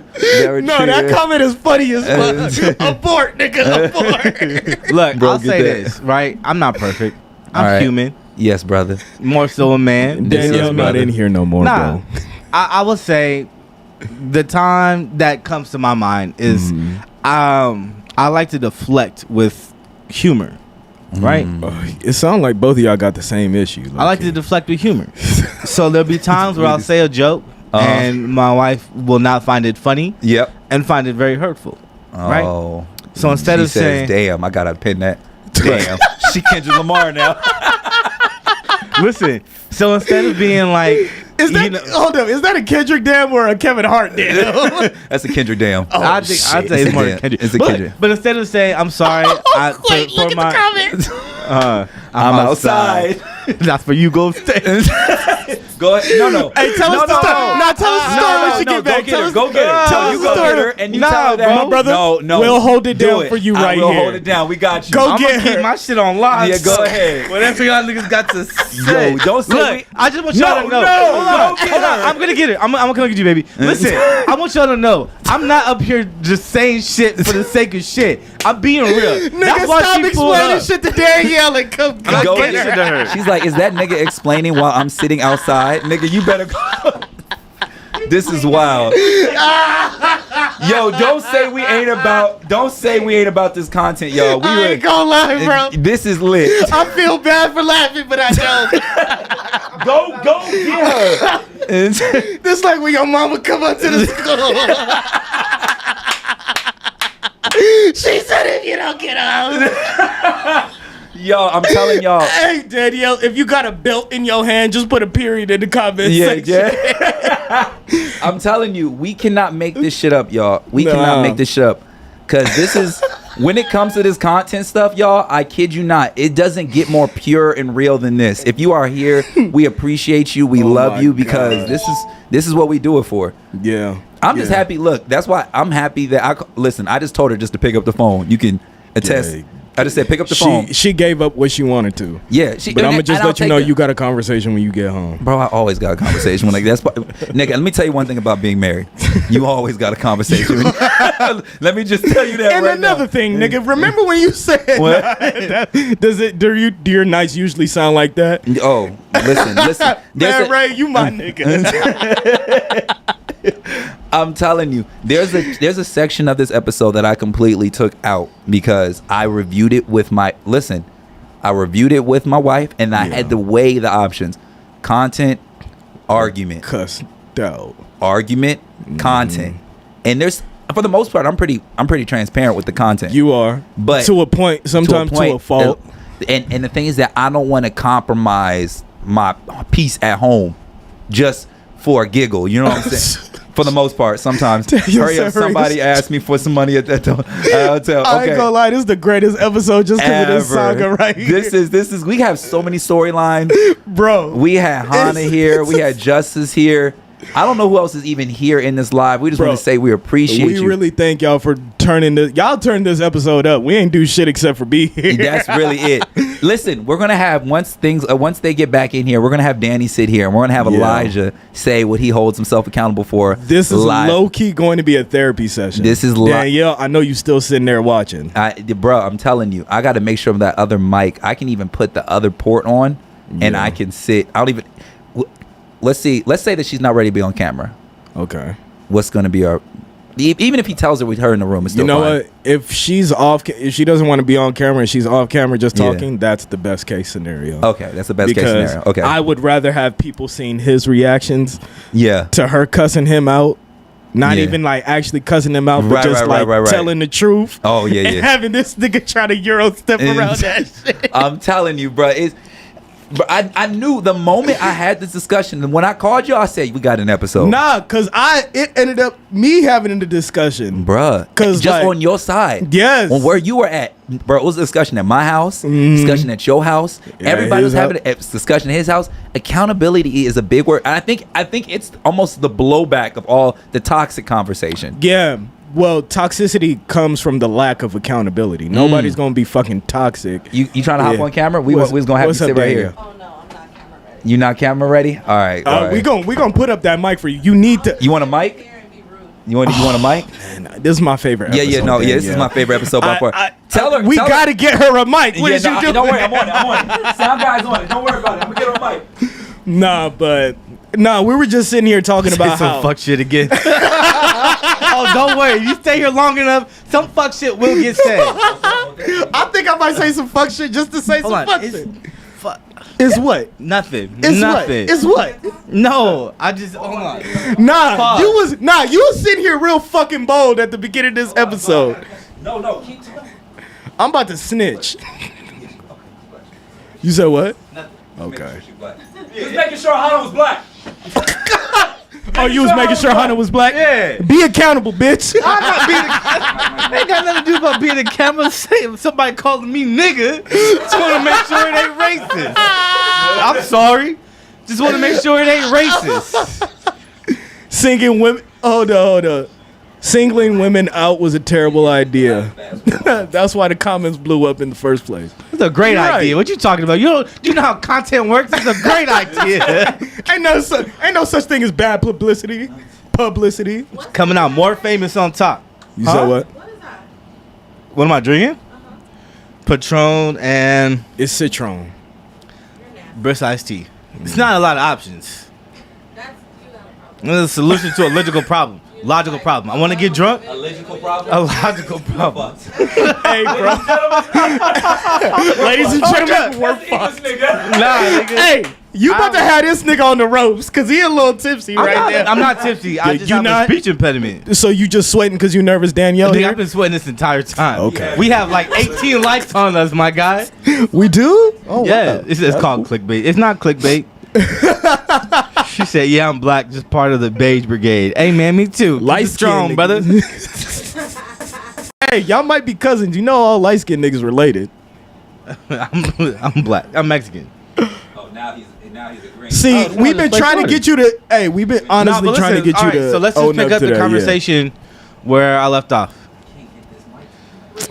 that comment is funny as fuck. Abort, nigga, abort. Look, Bro, I'll get say that. this, right? I'm not perfect. I'm All right. human. Yes, brother. More so a man. Danielle not brother. in here no more, Nah. bro. I would say the time that comes to my mind is I like to deflect with humor. Right? It sounds like both of y'all got the same issue. I like to deflect with humor. So there'll be times where I'll say a joke and my wife will not find it funny. Yep. And find it very hurtful. Right. Oh. So instead she of says, saying, "Damn, I gotta pin that." Damn, she Kendrick Lamar now. listen. So instead of being like, hold up, is that a Kendrick damn or a Kevin Hart damn? That's a Kendrick damn. I'd say it's more than Kendrick. It's a Kendrick. But instead of saying, I'm sorry, Look at the comments. I'm outside. That's for you, go upstairs. Go ahead. No. Hey, tell us the story. No, tell us the story when she get back. Go get her. Tell us the story. And you tell her that. My brother, No. we'll hold it down for you right here. We'll hold it down. We got you. Go I'm get gonna keep her. my shit on live. Yeah, go ahead. Whatever y'all niggas got to say. Yo, don't say Look, I just want y'all to know. Hold on. I'm gonna get it. I'm gonna look at you, baby. Listen, I want y'all to know. I'm not up here just saying shit for the sake of shit. I'm being real. Nigga, stop explaining shit to Danielle and come Go get get it to her. She's like, "Is that nigga explaining while I'm sitting outside? Nigga, you better go." This is wild. Yo, don't say we ain't about this content, y'all. I ain't gonna lie, bro. This is lit. I feel bad for laughing, but I don't. Go get her. This like when your mama come up to the school. She said if you don't get out. Yo, I'm telling y'all. Hey, Danielle, if you got a belt in your hand, just put a period in the comments section. Yeah. I'm telling you, we cannot make this shit up, y'all. We cannot make this shit up. Because this is, when it comes to this content stuff, y'all, I kid you not, it doesn't get more pure and real than this. If you are here, we appreciate you. We love you because this is what we do it for. Yeah. I'm just happy. Look, that's why I'm happy that listen, I just told her just to pick up the phone. You can attest. Yeah. I just said pick up the phone. She gave up what she wanted to. Yeah, but I'm gonna just let you know you got a conversation when you get home. Bro, I always got a conversation when nigga. Let me tell you one thing about being married. You always got a conversation. Let me just tell you that. And another thing, nigga. Remember when you said do your nights usually sound like that? Oh, listen. Man, Ray, you my nigga. I'm telling you, there's a section of this episode that I completely took out because I reviewed it with my wife and I had to weigh the options: content, argument, cuss out, argument, content. And there's, for the most part, I'm pretty transparent with the content. You are, but to a point, sometimes to a fault. And the thing is that I don't want to compromise my peace at home just for a giggle. You know what I'm saying? For the most part, sometimes. Hurry up, somebody asked me for some money at that hotel. I ain't gonna lie, this is the greatest episode just because of this saga right here. This is we have so many storylines. Bro. We had Hannah here, we had Justice here. I don't know who else is even here in this live. We just want to say we appreciate you. We really thank y'all for turning this episode up. We ain't do shit except for be here. That's really it. Listen, we're gonna have once they get back in here, we're gonna have Danny sit here and we're gonna have Elijah say what he holds himself accountable for. This is low key going to be a therapy session. This is Danielle, I know you still sitting there watching. Bro, I'm telling you, I got to make sure that other mic, I can even put the other port on and I can sit. I don't even. Let's say that she's not ready to be on camera. Okay. What's going to be our... Even if he tells her with her in the room, it's still fine. What? If she's if she doesn't want to be on camera and she's off camera just talking, that's the best case scenario. Okay, that's the best case scenario. Okay. I would rather have people seeing his reactions to her cussing him out. Not even like actually cussing him out, but just telling the truth. Oh, yeah, and having this nigga try to Euro step around that shit. I'm telling you, bro. But I knew the moment I had this discussion, and when I called you, I said we got an episode. Nah, cause it ended up me having the discussion, bruh. Cause just on your side, yes, on where you were at, bro. It was a discussion at my house, discussion at your house. Everybody was having a discussion at his house. Accountability is a big word. And I think it's almost the blowback of all the toxic conversation. Yeah. Well, toxicity comes from the lack of accountability. Nobody's gonna be fucking toxic. You trying to hop on camera? We was gonna have you sit right here. Oh no, I'm not camera ready. You not camera ready? All right. We gonna put up that mic for you. You need to. You want a mic? You want a mic? Man, this is my favorite episode. This is my favorite episode by far. Tell her. We gotta get her a mic. What did you do? Don't worry, I'm on it. Sound guy's on it. Don't worry about it. I'm gonna get her a mic. Nah, we were just sitting here talking about some fuck shit again. Oh, don't worry. If you stay here long enough, some fuck shit will get said. I think I might say some fuck shit just to say some fuck shit. fuck? It's what? Nothing. It's Nothing. what? It's what? No, I just hold on. Nah, you was sitting here real fucking bold at the beginning of this episode. No, keep talking. I'm about to snitch. You said what? Nothing. Okay. Just making sure Hannah was black. Oh, you was making sure Hannah was black? Yeah. Be accountable, bitch. I'm not being ain't got nothing to do about being a camera. Say somebody calling me nigga. Just want to make sure it ain't racist. I'm sorry. Just want to make sure it ain't racist. Singing women. Hold on. Singling women out was a terrible idea. That's why the comments blew up in the first place. It's a great Right. idea. What you talking about? You know how content works? It's a great idea. Ain't no such thing as bad publicity. Coming out more famous on top. You said what? What is that? What am I drinking? Patron and It's Citron. You're nasty. Brisk iced tea. It's not a lot of options. That's you got a problem. It's a solution to a logical problem. Logical problem. I want to get drunk. A logical problem. A logical problem. Hey, bro. Ladies and gentlemen, we're fucked. Nah, nigga. Hey, you about to have this nigga on the ropes because he a little tipsy right now. I'm not tipsy. I just you have not? a speech impediment. So you just sweating because you nervous, Danielle? Nigga, Here? I've been sweating this entire time. Okay. We have like 18 likes on us, my guy. We do? Oh, Yeah. wow. It's called clickbait. It's not clickbait. She said, yeah, I'm black, just part of the beige brigade. Hey, man, me too. Light Keep it strong, brother. Hey, y'all might be cousins. You know all light-skinned niggas related. I'm black. I'm Mexican. Oh, now he's agreeing. See, Oh, we've been just trying to like get you to. Hey, we've been honestly Nah, but trying to listen, get you all right, to. So let's just own pick up to the that, conversation where I left off.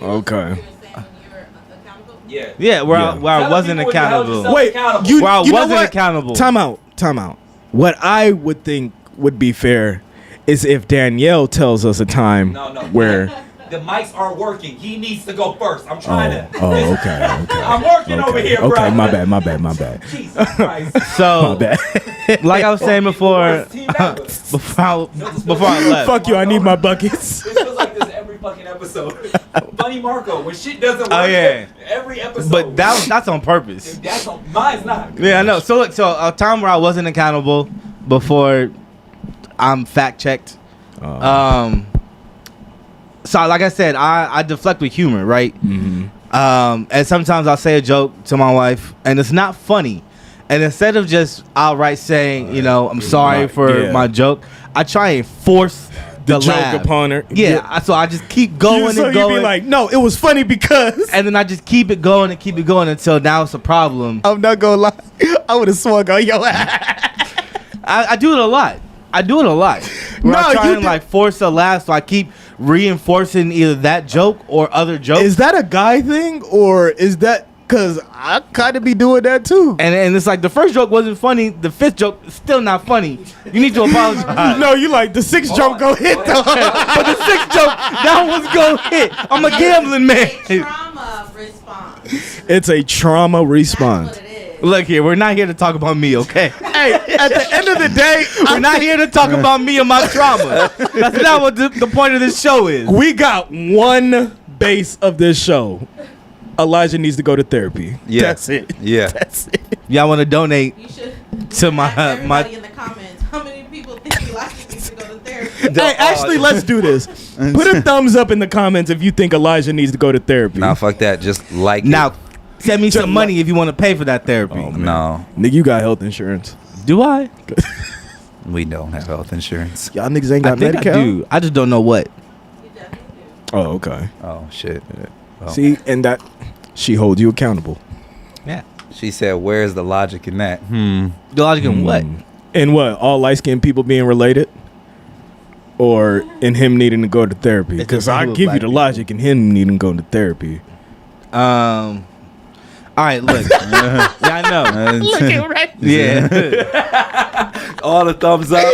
Okay. You were saying when you were accountable? Yeah. Yeah, where Yeah. I wasn't accountable. Wait, accountable. you, Where I you know wasn't what? accountable. Time out. What I would think would be fair is if Danielle tells us a time No. where. The mics aren't working. He needs to go first. I'm trying to. Oh, okay. I'm working over here, bro. Okay, my bad. Jesus Christ. So, My bad. like I was saying before, Worst team ever. before I left. Fuck you, I need my buckets. It feels like this every fucking episode. Funny Marco, when shit doesn't work, Oh, yeah. every episode. But that's on purpose. That's on, mine's not. Yeah, I know. So look, so a time where I wasn't accountable before I'm fact checked. So like I said, I deflect with humor, right? And sometimes I'll say a joke to my wife, and it's not funny. And instead of just outright saying, you know, I'm sorry for my joke, I try and force the joke laugh upon her. Yeah, so I just keep going So and you going. be like, no, it was funny because. And then I just keep it going until now it's a problem. I'm not gonna lie, I would have swung on your ass. I do it a lot. Where No, I try you and do- like force a laugh, so I keep reinforcing either that joke or other jokes. Is that a guy thing or is that because I kind of be doing that too? And it's like the first joke wasn't funny. The fifth joke is still not funny. You need to apologize. No, you like the sixth joke go hit though. But the sixth joke, that one's gonna hit. I'm a gambling man. A trauma response. It's a trauma That's response. what it is. Look here, we're not here to talk about me, okay? Hey, at the end of the day, We're not here to talk about me and my trauma. That's not what the point of this show is. we got one base of this show. Elijah needs to go to therapy. Yeah. That's it. Yeah. That's it. Y'all want to donate You should to my ask everybody my. in the comments how many people think Elijah needs to go to therapy. Hey, actually, let's do this. Put a thumbs up in the comments if you think Elijah needs to go to therapy. Nah, fuck that. Just like Now, send me some money if you want to pay for that therapy. Oh, man. No, Nigga, you got health insurance. Do I? we don't have health insurance. Y'all niggas ain't I got think Medi-Cal? I do. I just don't know what. You definitely do. Oh, okay. Oh shit. Oh. See, and that she holds you accountable. Yeah. She said, "Where's the logic in that?" The logic in what? And what? All light-skinned people being related? Or in him needing to go to therapy? It's Because a I group of give you black the people. logic in him needing to go to therapy. All right, look. Yeah, I know. Look at right. Yeah. All the thumbs up.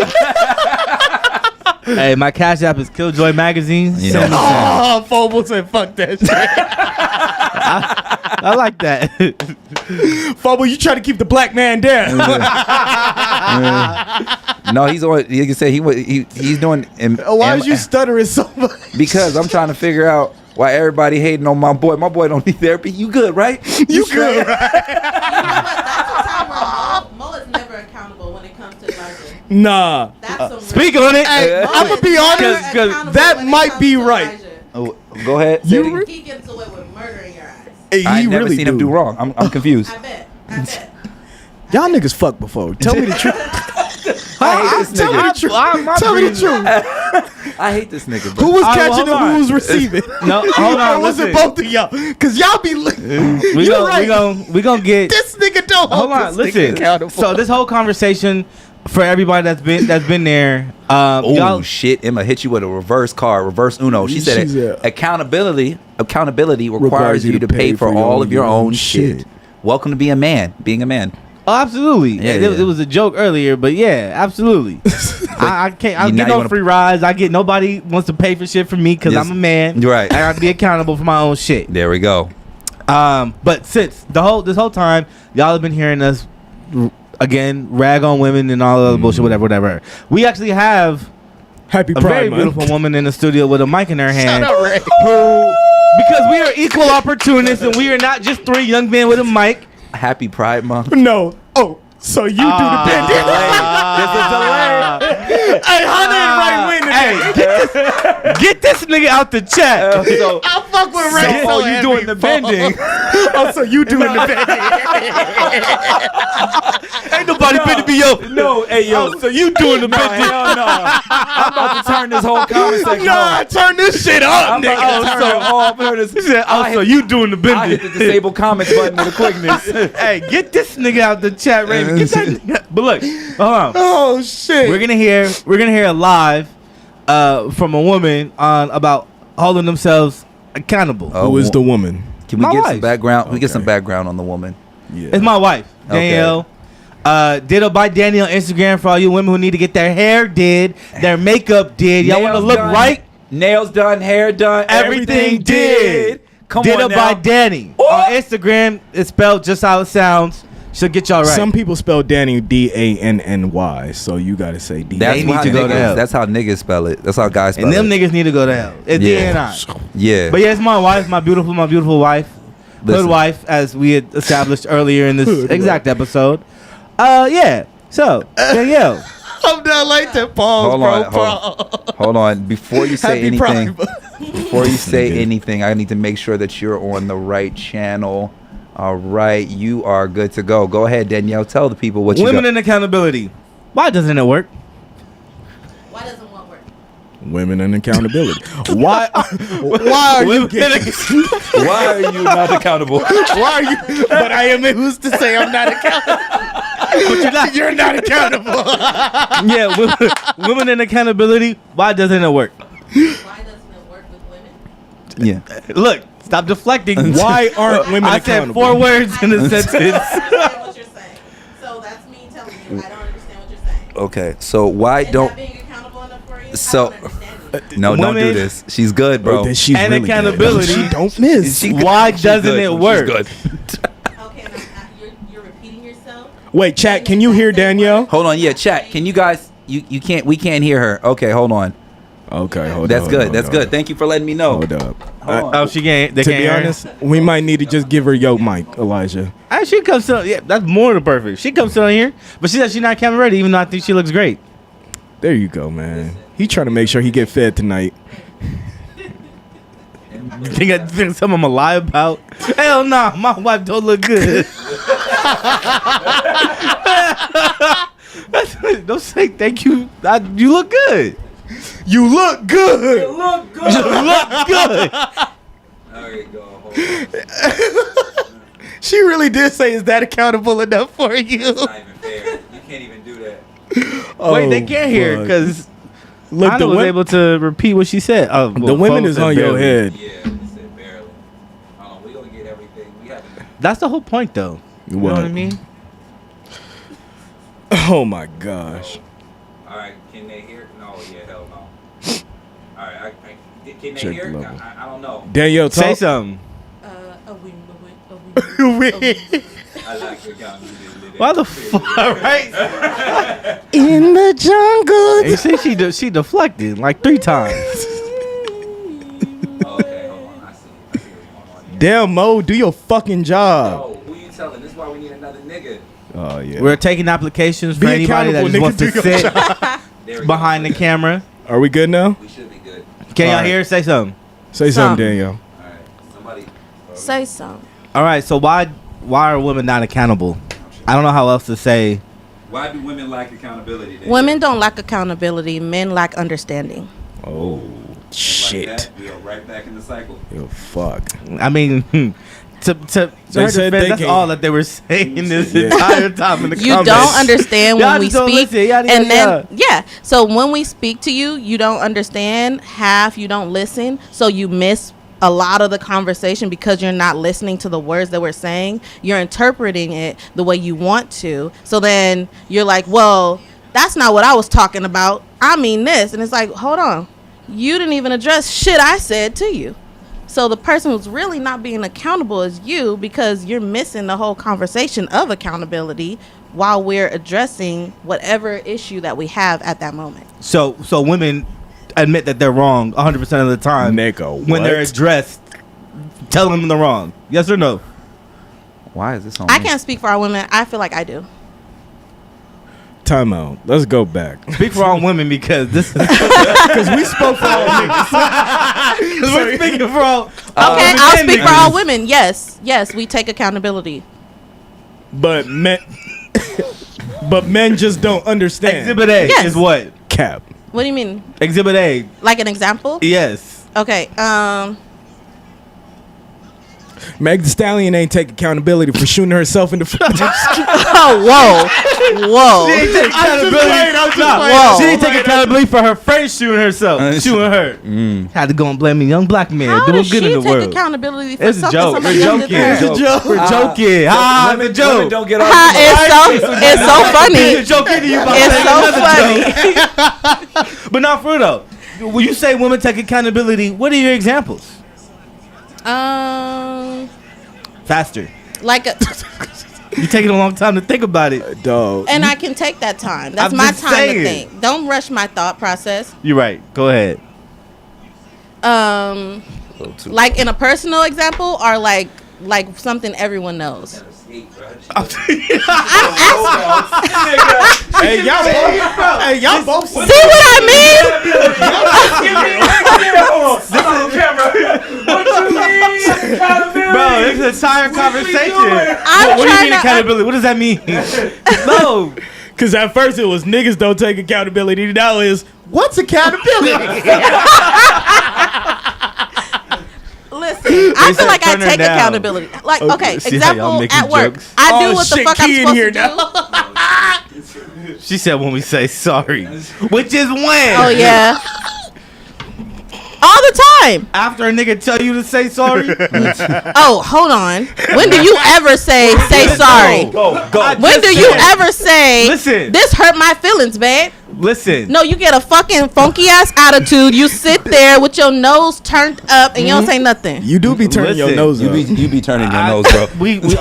Hey, my Cash App is Killjoy Magazine. You Send me some. Oh, Foble said, fuck that shit. I like that. Foble, you try to keep the black man down. No, he's on. You can say he's doing. Why is you stuttering so much? Because I'm trying to figure out Why everybody hating on my boy? My boy don't need therapy. You good, right? You good, right? You know what? That's the time where Mo is never accountable when it comes to Elijah. Nah. That's some Speak real- on it. Hey, I'm gonna be honest. Never accountable That when it might comes be to right. Elijah. Oh, go ahead. You Say it again. He gets away with murder in your eyes. Hey, I he never really seen him do wrong. I'm confused. I bet. Y'all niggas fucked before. Tell me the truth. I hate this Tell me nigga. the truth. Tell me the truth. I hate this nigga, bro. Who was All right, catching well, and hold who on. was receiving? No, hold on. Or was it listen. both of y'all? Cause y'all be. We You're right. gonna get. This nigga don't. Hold on, listen. So this whole conversation for everybody that's been there. Oh Y'all, shit! Emma hit you with a reverse card, reverse Uno. She said She's a- accountability requires you to pay for all of your own shit. Welcome to being a man. oh, absolutely. Yeah, it, yeah. it was a joke earlier, but yeah, absolutely. I can't. I now get you no wanna- free rides. I get nobody wants to pay for shit for me because Yes. I'm a man. You're right. I gotta be accountable for my own shit. There we go. But since this whole time, y'all have been hearing us again rag on women and all the other bullshit, whatever. We actually have Happy a very Pride Month. beautiful woman in the studio with a mic in her hand. up, Ray. Who, because we are equal opportunists and we are not just three young men with a mic. Happy Pride Month. No. Oh, so you do the bend. There's a delay. Hey, Hunter and Ray win today. Get this nigga out the chat. So, I fuck with Ray. so you doing the bending? Oh, so you doing the bending? Ain't nobody finna be yo. No, hey yo. Oh, so you doing the No, bending? hell no. I'm about to turn this whole conversation Nah, off. turn this shit up, I'm nigga. about to turn it off. Heard this. He said, "Oh, so you doing the I hit bending?" the disable comments button with a quickness. Hey, get this nigga out the chat, Raven. Get that nigga. But look, hold on. Oh shit. We're gonna hear live from a woman on about holding themselves accountable. Who is the woman? Can we My get wife. some background? We get some Okay. background on the woman. Yeah. It's my wife, Danielle. Ditto by Danielle on Instagram for all you women who need to get their hair did, their makeup did. Y'all want to Nails look done, right? Nails done, hair done, Everything did. Come Ditto on now. by Danny. Ooh. On Instagram, it's spelled just how it sounds. She'll get y'all right. Some people spell Danny Danny, so you gotta say D. That's They need how to go to hell. That's how niggas spell it. That's how guys spell and them it. niggas need to go to hell. It's Yeah. DNI. Yeah. But yeah, it's my wife, my beautiful wife. Listen. Hood wife, as we had established earlier in this Hood exact episode. Yeah. So, Danielle. I'm not like that. Pause, Hold on, hold on. Before you say Happy anything, Pride. before you say Okay. anything, I need to make sure that you're on the right channel. All right, you are good to go. Go ahead, Danielle. Tell the people what you Women got. in accountability. Why doesn't it work? Why doesn't one work? Women and accountability. Why are you getting? Why are you not accountable? Why are you? But I am who's to say I'm not accountable. But you're not. You're not accountable. Yeah, women in accountability. Why doesn't it work? Why doesn't it work with women? Yeah. Look, stop deflecting. Why aren't women I said accountable? 4 words in a sentence. I don't understand what you're saying. So that's me telling you I don't understand what you're saying. Okay. So why Is don't? that being accountable enough for you? So- I don't understand it. No, don't do Women- this. She's good, bro. Then she's And really good. accountability. She don't miss. She- Why she's doesn't good. it She's work? good. Okay, and you're repeating yourself. Wait, chat. Can you hear Danielle? Hold on. Yeah, chat. Can you guys? You can't. We can't hear her. Okay, hold on. Okay, hold That's on, good. hold That's on. good. Thank you for letting me know. Hold up. Oh, she can't. They To can't be hear her? honest, we might need to just give her your mic, Elijah. She comes to. Yeah, that's more than perfect. She comes on here, but she said she's not camera ready, even though I think she looks great. There you go, man. He trying to make sure he get fed tonight. Think something I'm a lie about? Hell nah, my wife don't look good. Don't say thank you. You look good. You look good. You look good. There you go. Hold on. She really did say, "Is that accountable enough for you?" Not even fair. You can't even do that. Wait, they can't hear because Look, Anna the was women, able to repeat what she said. Oh, the well, women folks is said on your barely. head. Yeah, you said barely. Hold on, we gonna get everything. We have. That's the whole point, though. You know what I mean? Oh my gosh. All right, can they hear? No, yeah, hell no. All right, can they Check hear? the level. I don't know. Danielle, Say talk. something. A win. I like your guy. Why the fuck? Right? In the jungle. You see, she deflected like 3 times. Okay, hold on. Damn, Mo, do your fucking job. Oh, who you telling? This is why we need another nigga. Oh yeah. We're taking applications for Be anybody that accountable, just wants to nigga, sit behind the camera. Are we good now? We should be good. Can y'all All right. hear? Say something. Say something, Danielle. All right. Somebody. Say something. All right. So why are women not accountable? I don't know how else to say. Why do women lack accountability? Women don't lack accountability. Men lack understanding. Oh shit. Like that, we are right back in the cycle. Yo, fuck. I mean, to They her said defense, they that's can't- all that they were saying this Yeah. entire time in the You comments. don't understand Y'all when we just don't speak, listen. Yada, and yada, then yeah. So when we speak to you, you don't understand. Half you don't listen, so you miss a lot of the conversation because you're not listening to the words that we're saying. You're interpreting it the way you want to. So then you're like, well, that's not what I was talking about. I mean this, and it's like, hold on, you didn't even address shit I said to you. So the person who's really not being accountable is you, because you're missing the whole conversation of accountability while we're addressing whatever issue that we have at that moment. So women admit that they're wrong 100% of the time. Nigga, when they're what? addressed, tell them they're wrong. Yes or no? Why is this on I me? can't speak for our women. I feel like I do. Time out. Let's go back. Speak for all women because this. Because we spoke for all niggas. We're speaking for all. Okay, I'll speak for niggas. all women. Yes, we take accountability. But men just don't understand. Exhibit A Yes. is what? Cap. What do you mean? Exhibit A. Like an example? Yes. Okay. Meg Thee Stallion ain't take accountability for shooting herself in the foot. Oh, whoa. She didn't take accountability. Whoa. She didn't take accountability for her friend shooting herself. Shooting her. Had to go and blame a young black man How doing does she good in the take world. accountability for It's a something joke. somebody We're else joking. did to her? It's a joke. We're joking. Ah, it's a joke. Women don't get off. It's so funny. It's a joke into you about It's saying so another funny. joke. But not for real though. When you say women take accountability, what are your examples? Faster. Like a, You're taking a long time to think about it. Dog. and I can take that time. That's I'm my just time saying. to think. Don't rush my thought process. You're right. Go ahead. Like in a personal example, or like something everyone knows. Hey, y'all both. See what I mean? Bro, this is an entire conversation. I'm What do you trying mean to. accountability? What does that mean? No. Because at first it was niggas don't take accountability. Now is what's accountability? Listen, I feel like I turn her take down. accountability. Like, okay, See how y'all example making at work. jokes? I do Oh, what the shit, fuck I'm key in supposed here to do. She said when we say sorry, which is when? Oh yeah. All the time. After a nigga tell you to say sorry? Oh, hold on. When do you ever say sorry? Go. When do you ever say, Listen. this hurt my feelings, babe? Listen. No, you get a fucking funky ass attitude. You sit there with your nose turned up and you don't say nothing. You do be turning your Listen, nose up. You be turning your nose, bro.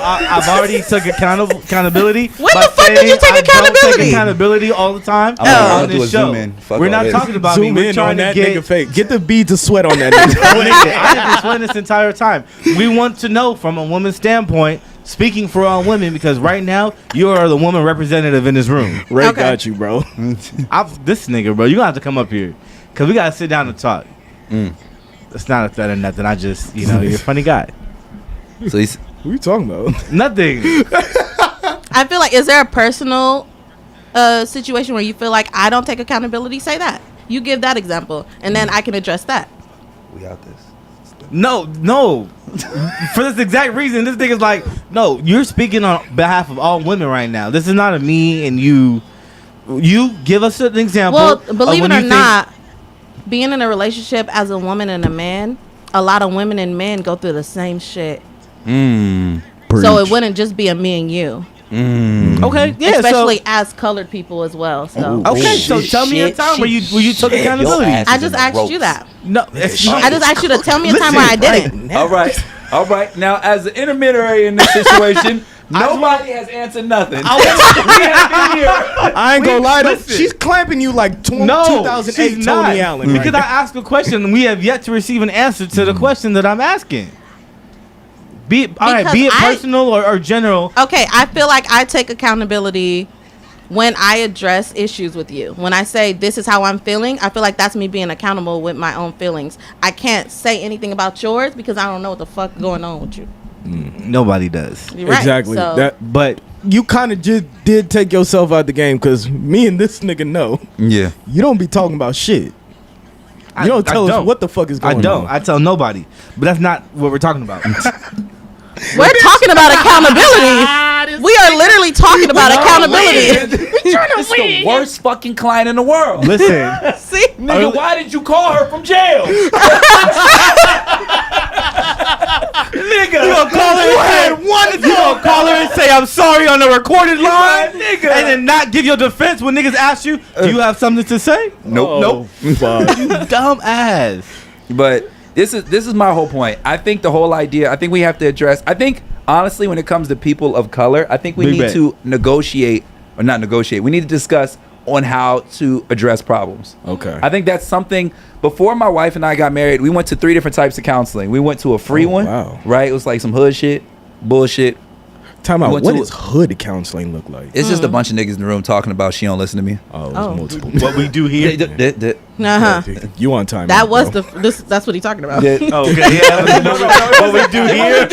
I've already took accountability. When by the fuck did you saying take I don't accountability? take accountability all the time I'll on do this a show. zoom in. Fuck We're all not this. talking about me. Zoom We're in trying on that to get nigga face. Get the beads of sweat on that nigga. I've been sweating this entire time. We want to know from a woman's standpoint, speaking for all women, because right now you are the woman representative in this room. Ray Okay. got you, bro. This nigga, bro, you gonna have to come up here because we gotta sit down and talk. It's not a threat or nothing. I just, you're a funny guy. So he's What are you talking about? Nothing. I feel like, is there a personal situation where you feel like I don't take accountability? Say that. You give that example, and then I can address that. we got this. No. For this exact reason, this nigga's like, no, you're speaking on behalf of all women right now. This is not a me and you. You give us an example. Well, of believe when it or you think- not, being in a relationship as a woman and a man, a lot of women and men go through the same shit. So it wouldn't just be a me and you. Okay, yeah. Especially as colored people as well. So Okay, so tell me a time where you took accountability. I just asked you that. No, I just asked you to tell me a time where I didn't. All right. Now, as the intermediary in this situation, nobody has answered nothing. I ain't gonna lie to Listen. she's clamping you like No, 2008 she's Tony not. Allen. Because right I asked a question and we have yet to receive an answer to the question that I'm asking. Be it personal or general. Okay, I feel like I take accountability when I address issues with you. When I say this is how I'm feeling, I feel like that's me being accountable with my own feelings. I can't say anything about yours because I don't know what the fuck going on with you. Nobody does. Right, exactly. so. But You kind of just did take yourself out the game because me and this nigga know. Yeah. You don't be talking about shit. You don't tell us what the fuck is going on. I don't. I tell nobody. But that's not what we're talking about. We're talking about accountability. We are literally talking about accountability. It's the worst fucking client in the world. Listen. See? Nigga, why did you call her from jail? Nigga, You gonna call her and say I'm sorry on the recorded line, nigga, and then not give your defense when niggas ask you, do you have something to say? Nope. You dumb ass. But this is my whole point. I think the whole idea, I think we have to address, I think honestly when it comes to people of color, I think we need to negotiate, or not negotiate, we need to discuss on how to address problems. Okay. I think that's something. Before my wife and I got married, we went to 3 different types of counseling. We went to a free one, wow. right? It was like some hood shit, bullshit. Time out. Went What to does hood counseling look like? It's just a bunch of niggas in the room talking about she don't listen to me. Oh, it was Oh. multiple. What we do here. Uh-huh. You on time? That out, was bro. that's what he's talking about. Okay, yeah. What we do here.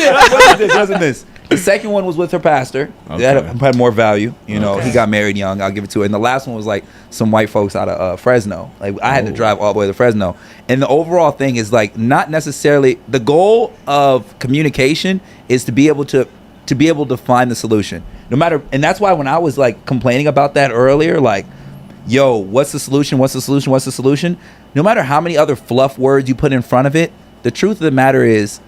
Wasn't this? The second one was with her pastor. That had more value. You know, he got married young. I'll give it to her. And the last one was like some white folks out of Fresno. Like I had to drive all the way to Fresno. And the overall thing is like not necessarily the goal of communication is to be able to find the solution. No matter, and that's why when I was like complaining about that earlier, like, yo, what's the solution? What's the solution? What's the solution? No matter how many other fluff words you put in front of it, the truth of the matter is,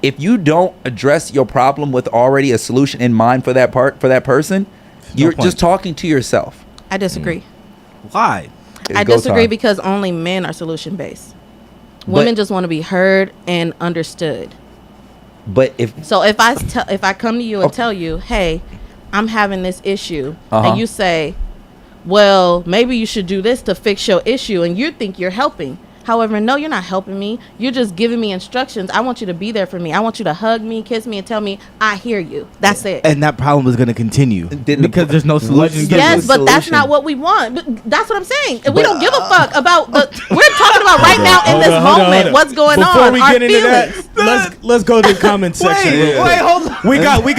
if you don't address your problem with already a solution in mind for that person, you're just talking to yourself. I disagree. Why? I disagree because only men are solution based. Women just want to be heard and understood. But if I come to you and tell you, hey, I'm having this issue, and you say, well, maybe you should do this to fix your issue, and you think you're helping. However, no, you're not helping me. You're just giving me instructions. I want you to be there for me. I want you to hug me, kiss me, and tell me, I hear you. That's it. And that problem is going to continue because there's no solution. Yes, but that's not what we want. But that's what I'm saying. We don't give a fuck about the. We're talking about right now in this moment. What's going on? Before we Our get into feelings. that, let's go to the comment section. Wait, hold on. We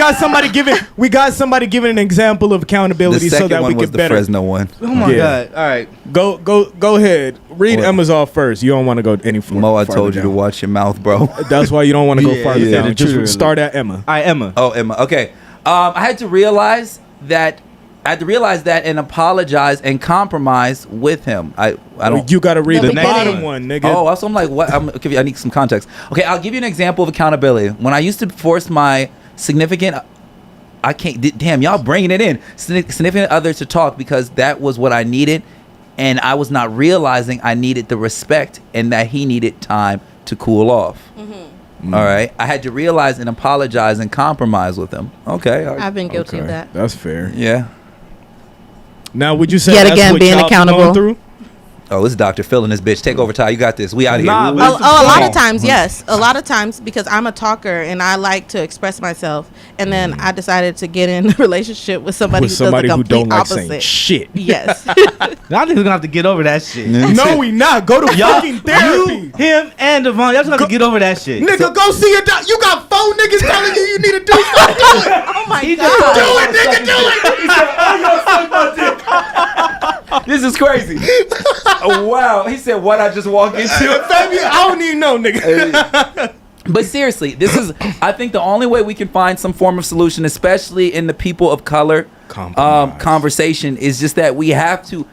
got somebody giving an example of accountability the so second that one we was get the better. Fresno one. Oh my God. All right. Go ahead. Read Emma's off first. You don't want to go any further. Mo, I told you to watch your mouth, bro. That's why you don't want to go farther yeah, down. true. Just start at Emma. All right, Emma. Oh, Emma. Okay. I had to realize that and apologize and compromise with him. I don't. You got to read The the bottom beginning. one, nigga. Oh, so I'm like, what? I need some context. Okay, I'll give you an example of accountability. When I used to force my significant, I can't. Damn, y'all bringing it in. Significant other to talk because that was what I needed, and I was not realizing I needed the respect and that he needed time to cool off. Mm-hmm. All right, I had to realize and apologize and compromise with him. Okay, I've been guilty of that. That's fair. yeah. Now, would you say Yet that's again, what being y'all accountable. going through? Oh, this is Dr. Phil and this bitch. Take over, Ty. You got this. We out here. Nah, but A lot of times, yes. A lot of times because I'm a talker and I like to express myself. And then I decided to get in a relationship with somebody, With somebody who who does the don't complete like opposite. saying shit. Yes. Y'all niggas gonna have to get over that shit. No, we not. Go to fucking therapy. You, him, and Devon, y'all just gonna have to get over that shit. Nigga, go see a doc. You got 4 niggas telling you need to do something. Do it. Oh my He God. just- Do it, nigga. Do it. This is crazy. Oh, wow. He said, what I just walk into? Baby, I don't even know, nigga. But seriously, I think the only way we can find some form of solution, especially in the people of color conversation, is just that we have to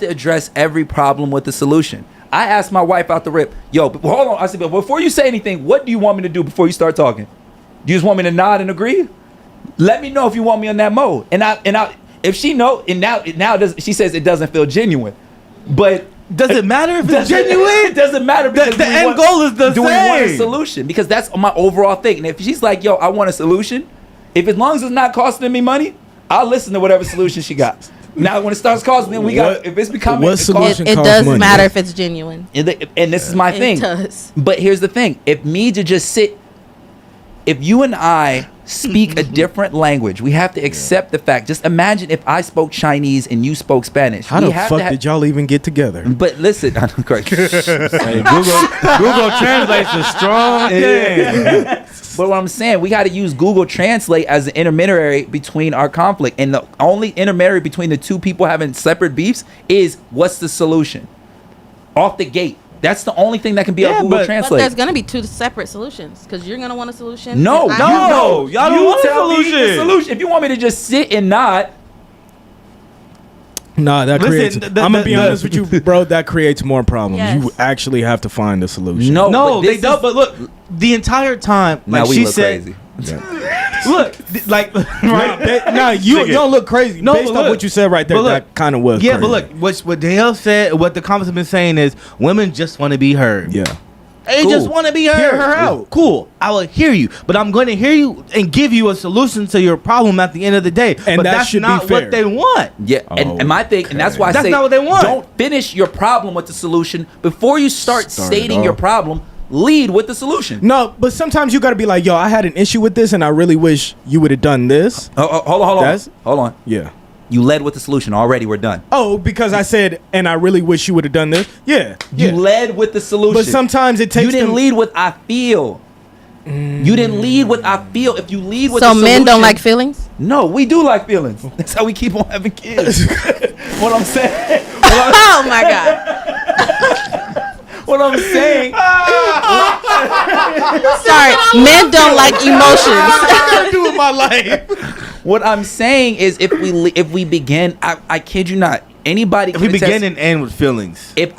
address every problem with the solution. I asked my wife out the rip, yo, hold on. I said, but before you say anything, what do you want me to do before you start talking? Do you just want me to nod and agree? Let me know if you want me on that mode. And I if she know, and now she says it doesn't feel genuine. But does it matter if it's genuine? It doesn't matter because the end goal is the do same. we want a solution? Because that's my overall thing. And if she's like, yo, I want a solution, as long as it's not costing me money, I'll listen to whatever solution she got. Now when it starts costing me, if it's becoming what solution It costs does money? matter if it's genuine. and this is my thing. It does. But here's the thing: if me to just sit, if you and I speak a different language, we have to accept the fact. Just imagine if I spoke Chinese and you spoke Spanish. How the fuck did y'all even get together? But listen, I'm correct. Hey, Google Translate's a strong thing. But what I'm saying, we got to use Google Translate as an intermediary between our conflict. And the only intermediary between the two people having separate beefs is what's the solution? Off the gate. That's the only thing that can be on Google But Translate. there's gonna be two separate solutions because you're gonna want a solution. No, and y'all don't want tell me the solution. If you want me to just sit and nod, Nah, that creates. I'm gonna be honest with you, bro. That creates more problems. Yes. You actually have to find a solution. No, they don't. But look, the entire time, now like we she look said, crazy. look, like right. Nah, you don't look crazy. No, Based but on look, what you said right there, but look, that kind of was. Yeah, crazy. but look, what Danielle said, what the comments have been saying is women just want to be heard. Yeah. They Cool. just want to be heard. Hear her out. Cool. I will hear you, but I'm going to hear you and give you a solution to your problem at the end of the day. And but that that's should be not fair. what they want. Yeah, and my thing, and that's why I That's say not what they want. don't finish your problem with the solution before you start Start stating it your off. problem. Lead with the solution. No, but sometimes you got to be like, yo, I had an issue with this, and I really wish you would have done this. Hold on. Yeah. You led with the solution already. We're done. Oh, because I said, and I really wish you would have done this. Yeah. You led with the solution. But sometimes it takes. you didn't them- lead with I feel. You didn't lead with I feel. If you lead with So the solution, men don't like feelings. No, we do like feelings. That's how we keep on having kids. What I'm saying. Oh my god. What I'm saying. Sorry, men don't like emotions. do with my life. What I'm saying is, if we begin, I kid you not, anybody. If we can attest- begin and end with feelings. if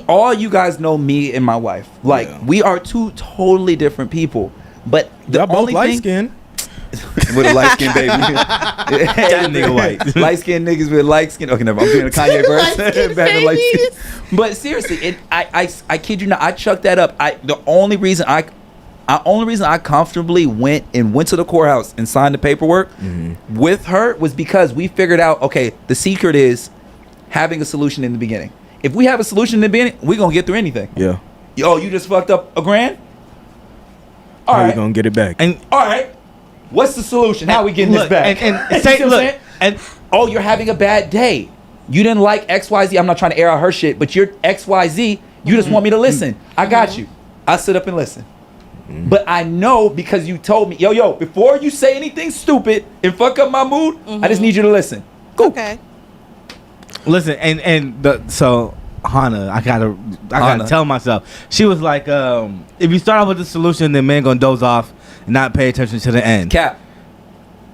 all you guys know me and my wife, like Yeah. we are two totally different people. But the Y'all both only light thing skin. with a light skin baby, That nigga white. light skinned niggas with light skin. Okay, never. I'm doing a Kanye verse. Back to light skin. But seriously, I kid you not. I chucked that up. The only reason I comfortably went to the courthouse and signed the paperwork with her was because we figured out, okay, the secret is having a solution in the beginning. If we have a solution in the beginning, we're gonna get through anything. Yeah. Yo, you just fucked up $1,000? All How right. you gonna get it back? And All right. What's the solution? How we getting this look, back? and You say see what I'm look saying? and Oh, you're having a bad day. You didn't like XYZ. I'm not trying to air out her shit, but you're XYZ. You just want me to listen. I got you. I'll sit up and listen. But I know because you told me, yo, before you say anything stupid and fuck up my mood, I just need you to listen. Cool. Okay. listen so Hannah, I gotta Hannah. tell myself. She was like, if you start off with the solution, then man gonna doze off and not pay attention to the end. Cap.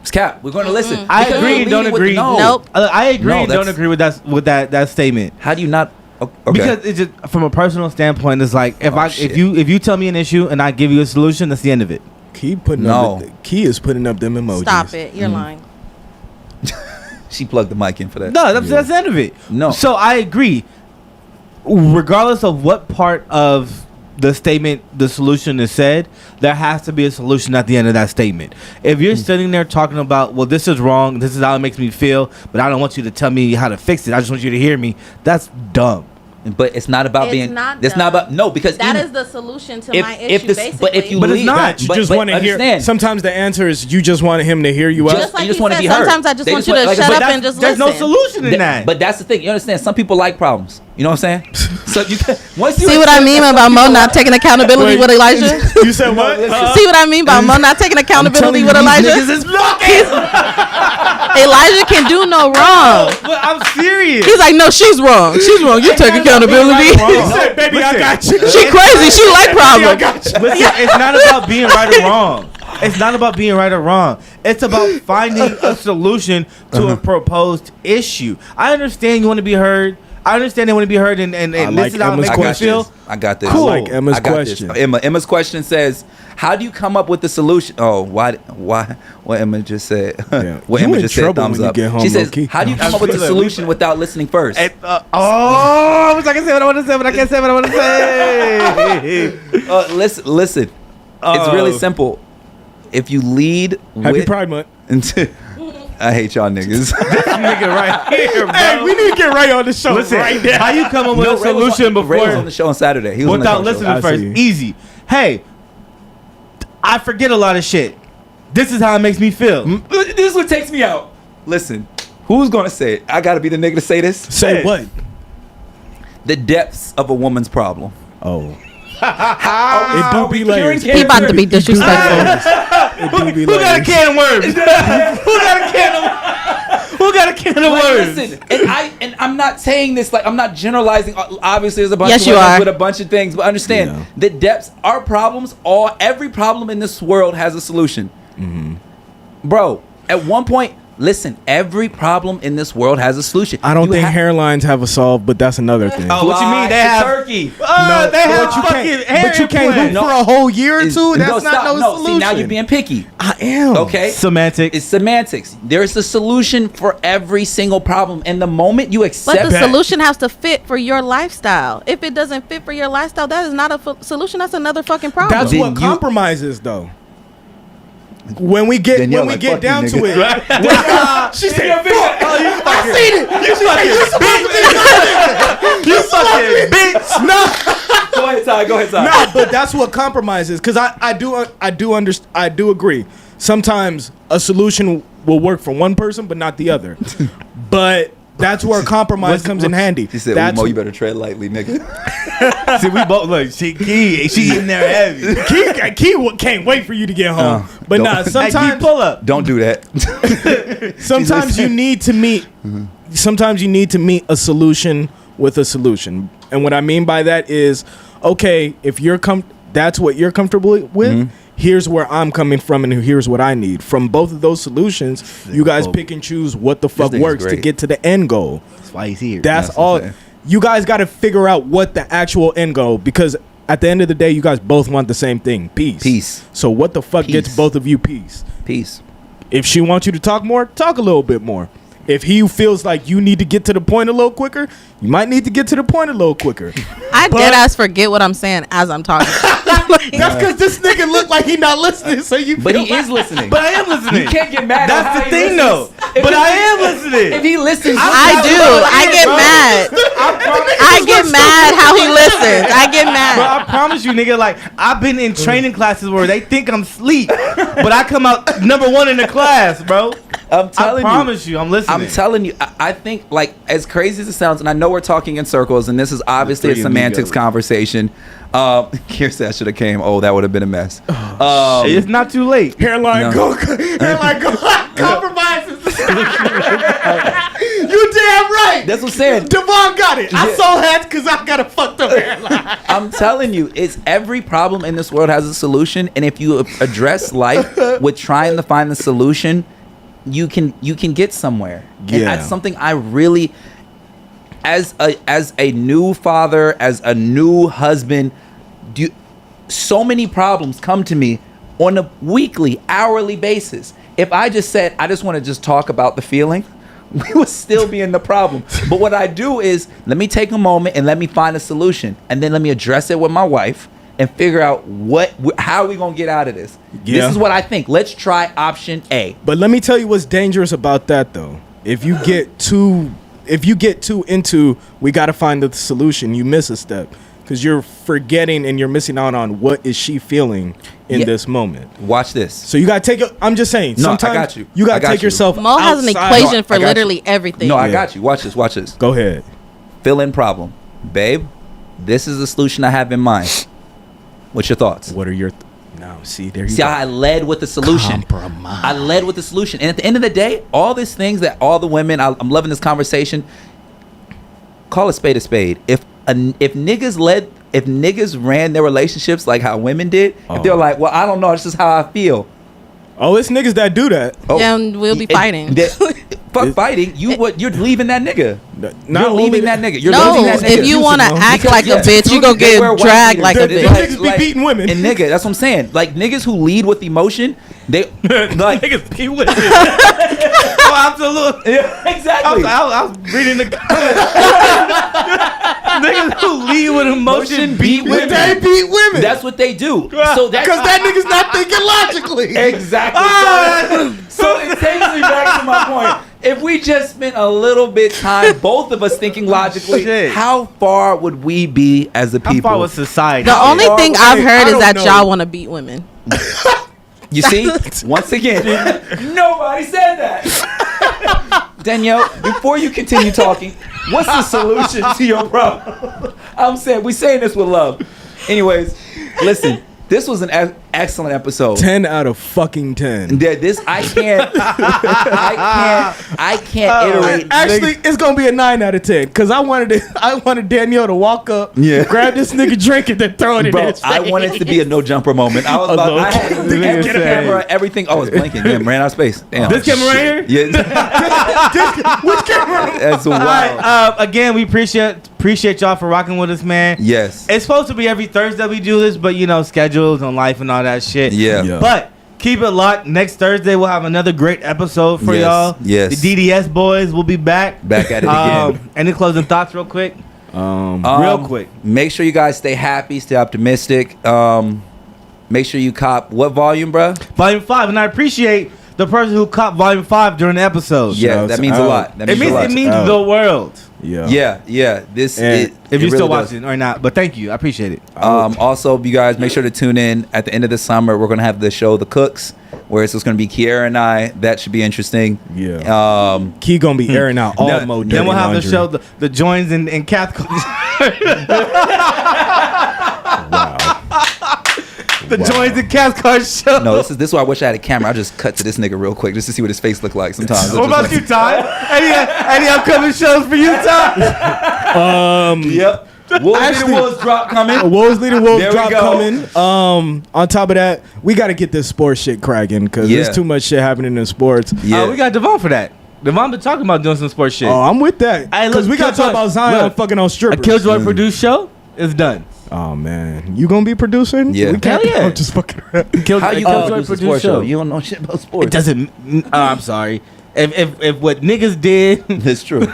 It's cap. We're going to listen. I Because agree we're and don't leading with- agree. No. Nope. I agree No, and don't that's- agree with that statement. How do you not? Okay. Because it's just from a personal standpoint, it's like shit. if you tell me an issue and I give you a solution, that's the end of it. Key is putting up them emojis. Stop it. You're lying. She plugged the mic in for that. No, that's the end of it. No. So I agree. Regardless of what part of the statement the solution is said, there has to be a solution at the end of that statement. If you're sitting there talking about, well, this is wrong, this is how it makes me feel, but I don't want you to tell me how to fix it, I just want you to hear me, that's dumb. But it's not about It's being. not It's not dumb. about no because That even- is the solution to if- my if issue, this- basically. but if you But it's leave- not. You But- just but want to hear. understand. Sometimes the answer is you just want him to hear you out. Just like you just he want to said, be heard. sometimes I just They want you want- to like, shut but up and just There's listen. no solution in that. But that's the thing. You understand? Some people like problems. You know what I'm saying? So you can, once you See what I mean about Mo not taking accountability with Elijah? You said what? See what I mean by Mo not taking accountability with Elijah? Elijah can do no wrong. But I'm serious. He's like, no, she's wrong. She's wrong. You take accountability. He said, baby, I got you. She crazy. She like problems. Listen, it's not about being right or wrong. It's not about being right or wrong. It's about finding a solution to a proposed issue. I understand you want to be heard. I understand they want to be heard, and I this like is how it Emma's makes me question. feel. I got this. Cool. I like Emma's I got this. question. Emma's question says, "How do you come up with the solution?" Oh, why? What Emma just said. Yeah. What You Emma in just said. trouble Thumbs when you up. get home, She says, low-key. "How do you come up with the solution without listening first?" I wish I could say what I want to say, but I can't say what I want to say. Listen. It's really simple. If you lead Happy with Pride Month. I hate y'all niggas. Nigga right here, bro. Hey, we need to get right on the show Listen, right now. how you come up with a Ray was solution on- Ray was on before the show on Saturday. He was without on the show. listening I first? see. Easy. Hey, I forget a lot of shit. This is how it makes me feel. This is what takes me out. Listen, who's gonna say it? I gotta be the nigga to say this. Say what? The depths of a woman's problem. Oh. It do be layers. He about to be disrespectful. Who got a can of worms? Who got a can of worms? Listen, and I'm not saying this like I'm not generalizing. Obviously, there's a bunch Yes, of you women are. with a bunch of things, but understand the depths. Our problems, every problem in this world has a solution, bro. At one point, listen, every problem in this world has a solution. I don't think hairlines have a solve, but that's another thing. Oh, what you mean? They have turkey. they have fucking hair But you can't implants. hoop for a whole year or two. That's not no no, solution. see, now you're being picky. I am. Okay, Semantics. it's semantics. There's a solution for every single problem, and the moment you accept But the solution has to fit for your lifestyle. If it doesn't fit for your lifestyle, that is not a solution. That's another fucking problem. That's Then what you- compromise is, though. When we get Danielle, when we like, get fuck you, down to nigga. it, she said, "Fuck." I seen it. You fucking bitch. No, Go ahead, Ty. no, but that's what compromise is. Because I do agree. Sometimes a solution will work for one person, but not the other. But that's where compromise comes in handy. She said, That's "Mo, you better tread lightly, nigga." See, we both look. She in there heavy. Key can't wait for you to get home. But don't- nah, Hey, Key, sometimes pull up. Don't do that. sometimes you need to meet sometimes you need to meet a solution with a solution. And what I mean by that is, okay, if that's what you're comfortable with, here's where I'm coming from and here's what I need. From both of those solutions, you guys pick and choose what the fuck nigga's works to great. get to the end goal. That's why he's here. That's That's what all. I'm saying. You guys got to figure out what the actual end goal, because at the end of the day, you guys both want the same thing, peace. Peace. So what the fuck gets Peace. both of you peace? Peace. If she wants you to talk more, talk a little bit more. If he feels like you need to get to the point a little quicker, you might need to get to the point a little quicker. I dead ass forget what I'm saying as I'm talking. That's because this nigga look like he not listening. So you, But feel he is listening. But I am listening. You can't get mad. That's on the how he thing, listens. though. But I am listening. If he listens, I do. I get mad. I get mad how he listens. I get Bro, mad. I promise you, nigga, like, I've been in training classes where they think I'm asleep, but I come out number one in the class, bro. I'm telling I promise you, I'm listening. I'm telling you, I think, like, as crazy as it sounds, and I know we're talking in circles, and this is obviously a three semantics amigos. conversation. Here's that should have came. Oh, that would have been a mess. It's not too late. hairline No. hairline go compromises. You damn right. That's what I'm saying. Devon got it. I saw hats because I got a fucked up hairline. I'm telling you, it's every problem in this world has a solution, and if you address life with trying to find the solution, you can get somewhere. And Yeah. that's something I really, as a new father, as a new husband, so many problems come to me on a weekly, hourly basis. If I just said I just want to just talk about the feeling, we would still be in the problem. But what I do is let me take a moment and let me find a solution, and then let me address it with my wife and figure out how are we gonna get out of this. Yeah. This is what I think. Let's try option A. But let me tell you what's dangerous about that, though. If you get too into we got to find the solution, you miss a step because you're forgetting and you're missing out on what is she feeling in Yeah. this moment. Watch this. So you got to take it. I'm just saying. No, I Sometimes got you. You I got to got take you. yourself. Mo has an outside- equation No, for I got you. literally everything. No, I Yeah. got you. Watch this. Watch this. Go ahead. Fill in problem, babe. This is the solution I have in mind. What's your thoughts? What are your? No, see there you See go. how I led with the solution. Compromise. I led with the solution, and at the end of the day, all these things that all the women, I'm loving this conversation. Call a spade a spade. If niggas ran their relationships like how women did, if they're like, well, I don't know, it's just how I feel. Oh, it's niggas that do that. Oh, Yeah, and we'll be fighting. Fuck fighting. You're leaving that nigga. Not You're only leaving that nigga. You're No, leaving that nigga. if you want to Mo. act Because, like yeah, a bitch, you gonna they wear get white dragged beaters. like a Them bitch. niggas be beating women. And nigga, that's what I'm saying. Like niggas who lead with emotion, they like Niggas be with it. Oh, absolutely. yeah, exactly. I was reading the niggas who lead with emotion beat women. They beat women. That's what they do. So that's because that nigga's not thinking logically. exactly. So it takes me back to my point. if we just spent a little bit time, both of us thinking logically, Shit. how far would we be as a How people? far was society? The only far thing away? I've heard I is don't that know. y'all want to beat women. You see, once again, nobody said that. Danielle, before you continue talking, what's the solution to your problem? I'm saying, we're saying this with love. Anyways, listen, this was an excellent episode. 10 out of fucking 10. This I can't iterate. Actually, it's gonna be a 9 out of 10 because I wanted Danielle to walk up, grab this nigga drink, and then throw it in Bro, his face. I wanted it to be a no jumper moment. I was about, I had to get the camera, everything. Oh, it's blinking. Damn, ran out of space. Damn. This camera right here? Yeah. Which camera? That's wild. All right, again, we appreciate y'all for rocking with us, man. Yes. It's supposed to be every Thursday we do this, but you know, schedules and life and all that shit. Yeah. Yeah. But keep it locked. Next Thursday we'll have another great episode for Yes, y'all. yes. The DDS boys will be back. Back at it again. Any closing thoughts, real quick? Real quick. Make sure you guys stay happy, stay optimistic. Make sure you cop what volume, bruh? Volume 5, and I appreciate the person who caught Volume 5 during the episode. Yeah, Shouts that means a out. lot. That It means a lot. means the world. Yeah. Yeah. This And If you're still really does. watching or not, but thank you, I appreciate it. Also, you guys make sure to tune in at the end of the summer. We're gonna have the show The Cooks, where it's just gonna be Kiera and I. That should be interesting. Yeah. Key gonna be airing out all Then, mode. then we'll have the show, the joins and Catholic. The joins and Catholic show. No, this is why I wish I had a camera. I just cut to this nigga real quick just to see what his face looked like. Sometimes. What about you, Ty? Any upcoming shows for you, Ty? Yep. Actually- Wolves drop coming. Wolseley the Wolves There we drop go. coming. On top of that, we got to get this sports shit cracking because Yeah. there's too much shit happening in sports. Yeah. We got Devon for that. Devon been talking about doing some sports shit. Oh, I'm with that. Hey, Because look, we got to talk Killjoy- about Zion look, fucking on a strippers. Killjoy produced show is done. Oh, man. You going to be producing? Yeah. We can't Hell yeah. I'm just fucking around. How you Killjoy gonna do a sports show? You don't know shit about sports. It doesn't. I'm sorry. If what niggas did It's true.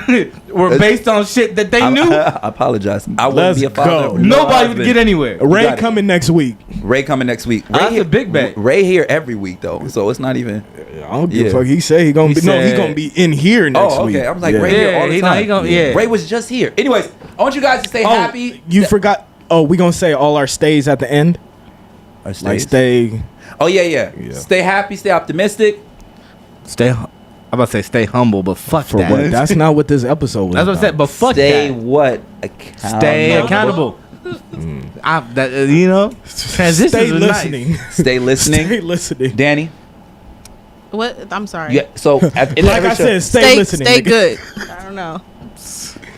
were based on shit that they knew, I apologize. I wouldn't Let's be a father. go. or no nobody would husband. get anywhere. Ray got it. coming next week. Ray coming next week. Ray That's a big bet. Ray here every week though, so it's not even. I don't give Yeah. a fuck. He said he going to He be. No, he said- going to be in here next Oh, week. okay. I'm like Yeah. Ray here all Yeah, the he time. gonna- yeah. Ray was just here. Anyways, I want you guys to stay happy. You forgot. Oh, we going to say all our stays at the end? Our Like stays. stay. Oh yeah. Yeah. Stay happy. Stay optimistic. I'm about to say stay humble, but fuck For that. what? That's not what this episode was That's what I said. about. But fuck Stay that. what? Accountable. Stay accountable. You know, transitions Stay are listening. Stay listening. Stay listening. Danny. What? I'm sorry. Yeah. So at the end of Like every I show- said, stay listening. Stay nigga. good. I don't know.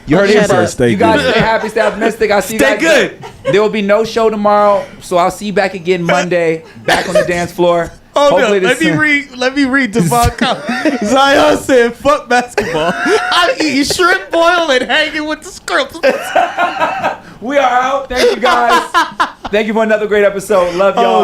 You heard it here Shut up. first. Stay You guys good. stay happy, stay optimistic. I'll see you Stay guys. good. There will be no show tomorrow, so I'll see you back again Monday, back on the dance floor. Oh no! Hopefully Let this- me read. Let me read Devon comment. Zion said, "Fuck basketball. I'm eating shrimp boil and hanging with the scripts." We are out. Thank you guys. Thank you for another great episode. Love y'all.